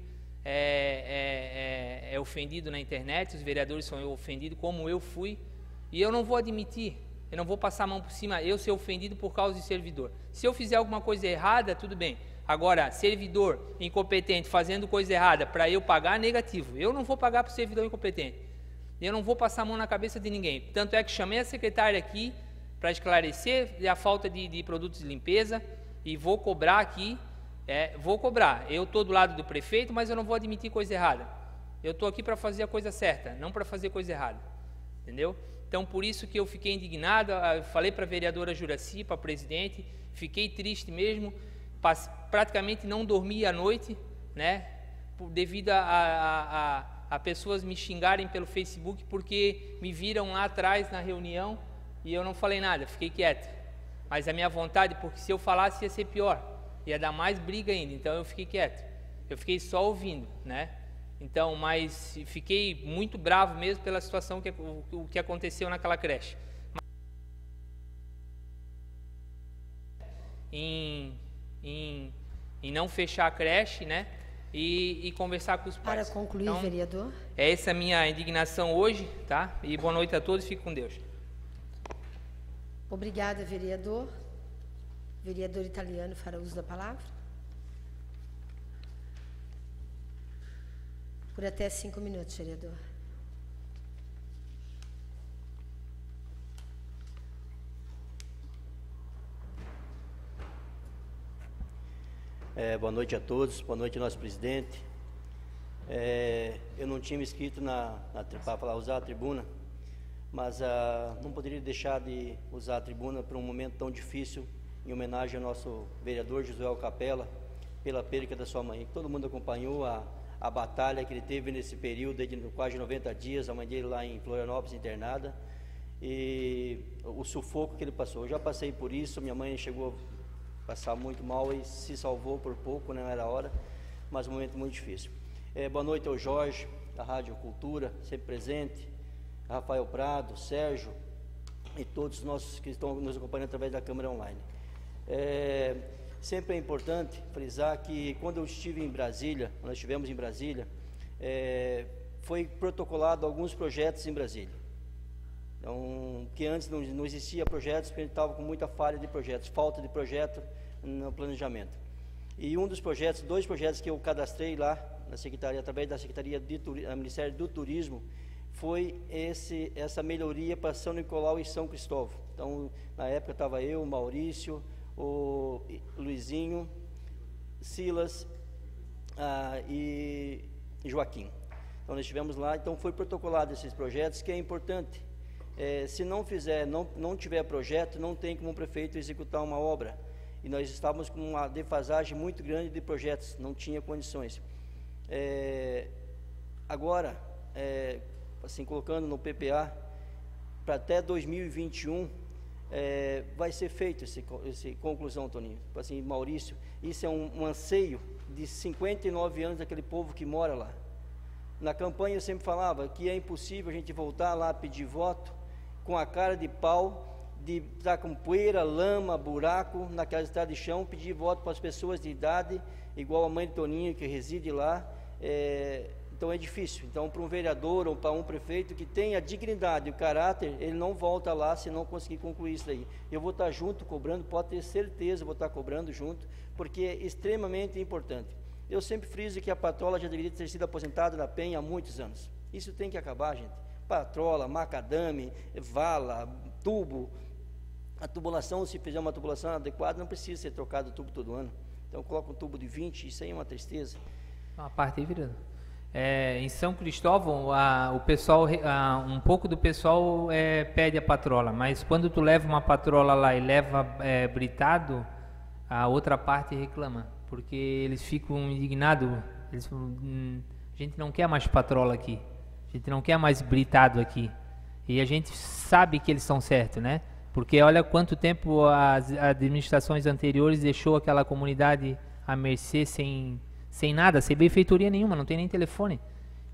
é ofendido na internet, os vereadores são ofendidos, como eu fui, e eu não vou admitir, eu não vou passar a mão por cima, eu ser ofendido por causa de servidor. Se eu fizer alguma coisa errada, tudo bem. Agora, servidor incompetente fazendo coisa errada para eu pagar, negativo. Eu não vou pagar para o servidor incompetente. Eu não vou passar a mão na cabeça de ninguém. Tanto é que chamei a secretária aqui para esclarecer a falta de produtos de limpeza, e vou cobrar aqui. Vou cobrar. Eu estou do lado do prefeito, mas eu não vou admitir coisa errada. Eu estou aqui para fazer a coisa certa, não para fazer coisa errada. Entendeu? Então, por isso que eu fiquei indignado, falei para a vereadora Juraci, para a presidente, fiquei triste mesmo, praticamente não dormi à noite, né? Devido a pessoas me xingarem pelo Facebook, porque me viram lá atrás na reunião e eu não falei nada, fiquei quieto. Mas a minha vontade, porque se eu falasse ia ser pior, ia dar mais briga ainda, então eu fiquei quieto, eu fiquei só ouvindo, né? Então, mas fiquei muito bravo mesmo pela situação que aconteceu naquela creche. Em não fechar a creche, né? e conversar com os pais. Para concluir, então, vereador. Essa é a minha indignação hoje, tá? E boa noite a todos, fique com Deus. Obrigada, vereador. Vereador Italiano fará uso da palavra. Por até 5 minutos, vereador. Boa noite a todos, boa noite, nosso presidente. Eu não tinha me inscrito para usar a tribuna, mas não poderia deixar de usar a tribuna para um momento tão difícil, em homenagem ao nosso vereador Josué Capella, pela perca da sua mãe. Todo mundo acompanhou a batalha que ele teve nesse período de quase 90 dias, a mãe dele lá em Florianópolis internada, e o sufoco que ele passou. Eu já passei por isso, minha mãe chegou passar muito mal e se salvou por pouco, não era hora, mas um momento muito difícil. Boa noite ao Jorge, da Rádio Cultura, sempre presente, Rafael Prado, Sérgio e todos os nossos que estão nos acompanhando através da câmera online. Sempre é importante frisar que quando eu estive em Brasília, nós estivemos em Brasília, foi protocolado alguns projetos em Brasília. Então, que antes não existia projetos, porque a gente estava com muita falha de projetos, falta de projeto no planejamento. E dois projetos que eu cadastrei lá na Secretaria, através da Secretaria do Ministério do Turismo, foi essa melhoria para São Nicolau e São Cristóvão. Então, na época estava eu, o Maurício, o Luizinho, Silas e Joaquim. Então, nós estivemos lá, então foi protocolado esses projetos, que é importante. Se não tiver projeto, não tem como o prefeito executar uma obra. E nós estávamos com uma defasagem muito grande de projetos, não tinha condições. Agora, assim, colocando no PPA, para até 2021, vai ser feito essa conclusão, Toninho. Assim, Maurício, isso é um anseio de 59 anos daquele povo que mora lá. Na campanha eu sempre falava que é impossível a gente voltar lá a pedir voto com a cara de pau, de estar com poeira, lama, buraco, naquela estrada de chão, pedir voto para as pessoas de idade, igual a mãe de Toninho, que reside lá. Então é difícil. Então, para um vereador ou para um prefeito que tenha dignidade e caráter, ele não volta lá se não conseguir concluir isso daí. Eu vou estar junto cobrando, pode ter certeza, vou estar cobrando junto, porque é extremamente importante. Eu sempre friso que a patrola já deveria ter sido aposentada na Penha há muitos anos. Isso tem que acabar, gente. Patrola, macadame, vala, tubo. A tubulação, se fizer uma tubulação adequada, não precisa ser trocado o tubo todo ano. Então, coloca um tubo de 20, isso aí é uma tristeza. Uma parte aí, vereador. Em São Cristóvão, o pessoal, um pouco do pessoal pede a patrola, mas quando tu leva uma patrola lá e leva britado, a outra parte reclama, porque eles ficam indignados. A gente não quer mais patrola aqui, a gente não quer mais britado aqui, e a gente sabe que eles estão certos, né? Porque olha quanto tempo as administrações anteriores deixou aquela comunidade à mercê sem nada, sem benfeitoria nenhuma, não tem nem telefone.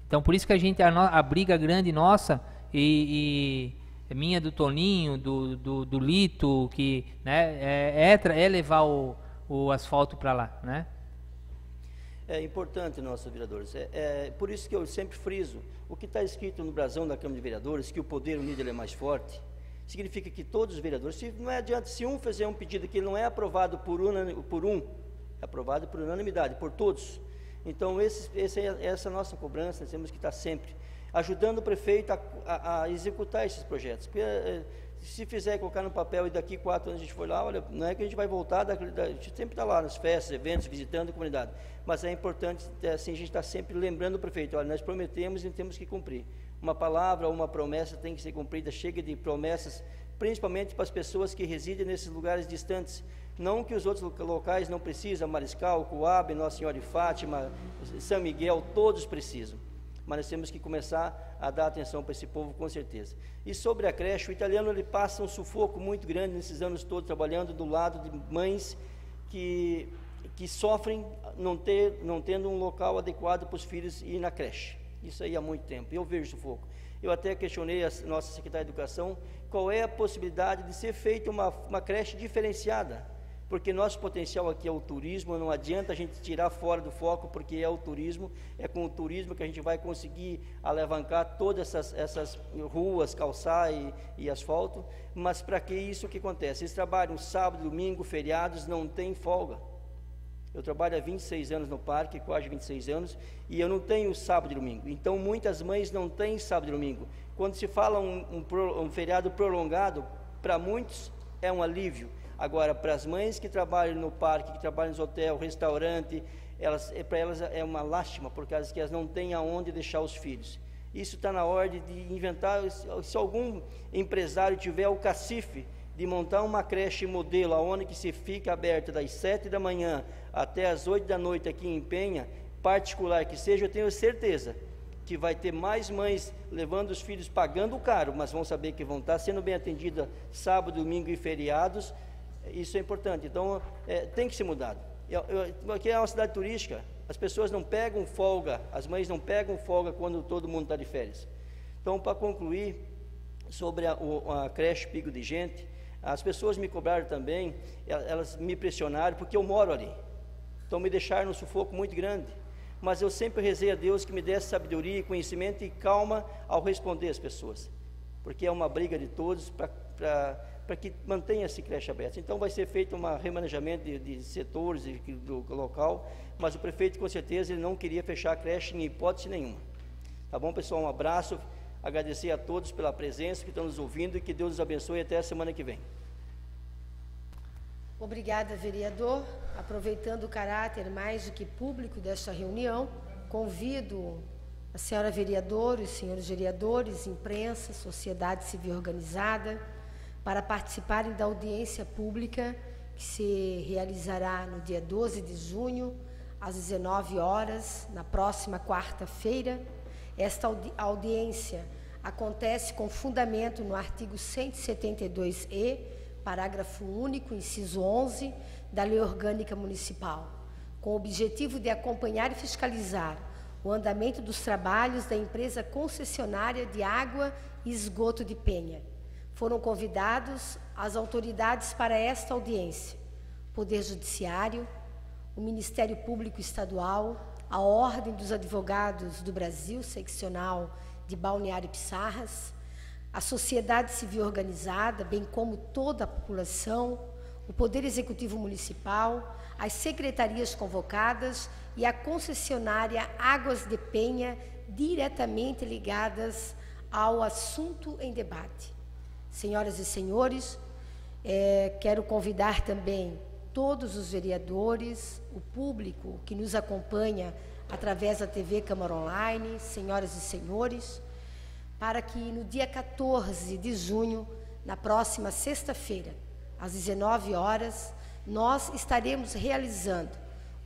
Então, por isso que a briga grande nossa, e minha do Toninho, do Lito, que, né, é levar o asfalto para lá, né? É importante, nossos vereadores. Por isso que eu sempre friso, o que está escrito no brasão da Câmara de Vereadores, que o poder unido é mais forte, significa que todos os vereadores, não adianta, se um fizer um pedido que não é aprovado por um, aprovado por unanimidade, por todos. Então, essa nossa cobrança, nós temos que estar sempre ajudando o prefeito a executar esses projetos. Porque, se fizer colocar no papel e daqui 4 anos a gente for lá, olha, não é que a gente vai voltar, a gente sempre está lá nas festas, eventos, visitando a comunidade. Mas é importante, assim, a gente está sempre lembrando o prefeito, olha, nós prometemos e temos que cumprir. Uma palavra ou uma promessa tem que ser cumprida, chega de promessas, principalmente para as pessoas que residem nesses lugares distantes. Não que os outros locais não precisam, Mariscal, Coab, Nossa Senhora de Fátima, São Miguel, todos precisam. Mas nós temos que começar a dar atenção para esse povo, com certeza. E sobre a creche, o italiano ele passa um sufoco muito grande nesses anos todos, trabalhando do lado de mães que sofrem não tendo um local adequado para os filhos ir na creche. Isso aí há muito tempo, eu vejo sufoco. Eu até questionei a nossa secretária de Educação qual é a possibilidade de ser feita uma creche diferenciada, porque nosso potencial aqui é o turismo, não adianta a gente tirar fora do foco, porque é o turismo, é com o turismo que a gente vai conseguir alavancar todas essas ruas, calçar e asfalto, mas para que isso que acontece? Eles trabalham sábado, domingo, feriados, não tem folga. Eu trabalho há 26 anos no parque, quase 26 anos, e eu não tenho sábado e domingo. Então, muitas mães não têm sábado e domingo. Quando se fala um feriado prolongado, para muitos é um alívio. Agora, para as mães que trabalham no parque, que trabalham no hotel, restaurante, para elas é uma lástima, por causa que elas não têm aonde deixar os filhos. Isso está na hora de inventar, se algum empresário tiver o cacife de montar uma creche modelo, onde que se fica aberta das 7 da manhã até as 8 da noite aqui em Penha, particular que seja, eu tenho certeza que vai ter mais mães levando os filhos pagando caro, mas vão saber que vão estar sendo bem atendidas sábado, domingo e feriados. Isso é importante. Então, tem que ser mudado. Aqui é uma cidade turística, as pessoas não pegam folga, as mães não pegam folga quando todo mundo está de férias. Então, para concluir, sobre a creche Pico de Gente, as pessoas me cobraram também, elas me pressionaram, porque eu moro ali. Então, me deixaram num sufoco muito grande. Mas eu sempre rezei a Deus que me desse sabedoria, conhecimento e calma ao responder às pessoas. Porque é uma briga de todos para que mantenha essa creche aberta. Então, vai ser feito um remanejamento de setores do local, mas o prefeito, com certeza, ele não queria fechar a creche em hipótese nenhuma. Tá bom, pessoal? Um abraço. Agradecer a todos pela presença, que estão nos ouvindo, e que Deus os abençoe até a semana que vem. Obrigada, vereador. Aproveitando o caráter mais do que público desta reunião, convido a senhora vereadora, os senhores vereadores, imprensa, sociedade civil organizada, para participarem da audiência pública que se realizará no dia 12 de junho, às 19 horas, na próxima quarta-feira. Esta audiência acontece com fundamento no artigo 172-E, parágrafo único, inciso 11, da Lei Orgânica Municipal, com o objetivo de acompanhar e fiscalizar o andamento dos trabalhos da empresa concessionária de água e esgoto de Penha. Foram convidados as autoridades para esta audiência: Poder Judiciário, o Ministério Público Estadual, a Ordem dos Advogados do Brasil, seccional de Balneário Pissarras, a sociedade civil organizada, bem como toda a população, o Poder Executivo Municipal, as secretarias convocadas e a concessionária Águas de Penha, diretamente ligadas ao assunto em debate. Senhoras e senhores, quero convidar também todos os vereadores, o público que nos acompanha através da TV Câmara Online, senhoras e senhores, para que no dia 14 de junho, na próxima sexta-feira, às 19 horas, nós estaremos realizando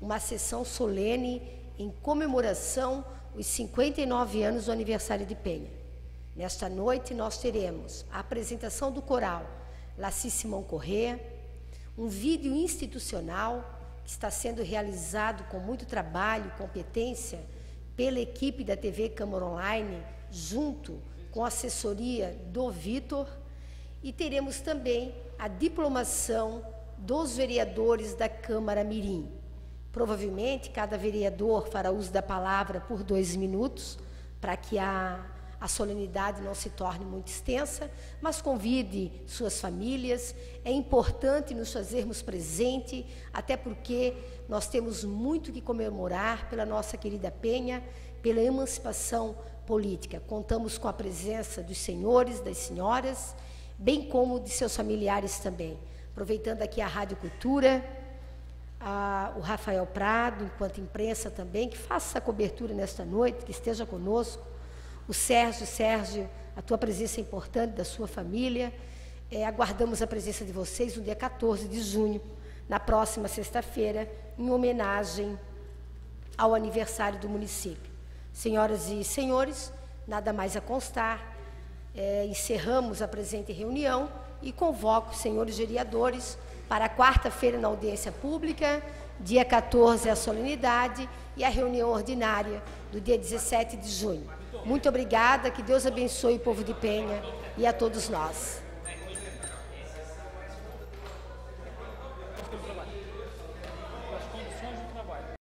uma sessão solene em comemoração aos 59 anos do aniversário de Penha. Nesta noite, nós teremos a apresentação do coral Laci Simão Corrêa, um vídeo institucional que está sendo realizado com muito trabalho e competência pela equipe da TV Câmara Online, junto com a assessoria do Vitor, e teremos também a diplomação dos vereadores da Câmara Mirim. Provavelmente, cada vereador fará uso da palavra por 2 minutos, para que a solenidade não se torne muito extensa, mas convide suas famílias. É importante nos fazermos presente, até porque nós temos muito que comemorar pela nossa querida Penha, pela emancipação política. Contamos com a presença dos senhores, das senhoras, bem como de seus familiares também. Aproveitando aqui a Rádio Cultura, o Rafael Prado, enquanto imprensa também, que faça essa cobertura nesta noite, que esteja conosco. O Sérgio, a tua presença é importante, da sua família. Aguardamos a presença de vocês no dia 14 de junho, na próxima sexta-feira, em homenagem ao aniversário do município. Senhoras e senhores, nada mais a constar. Encerramos a presente reunião e convoco os senhores vereadores para quarta-feira na audiência pública, dia 14 a solenidade e a reunião ordinária do dia 17 de junho. Muito obrigada, que Deus abençoe o povo de Penha e a todos nós.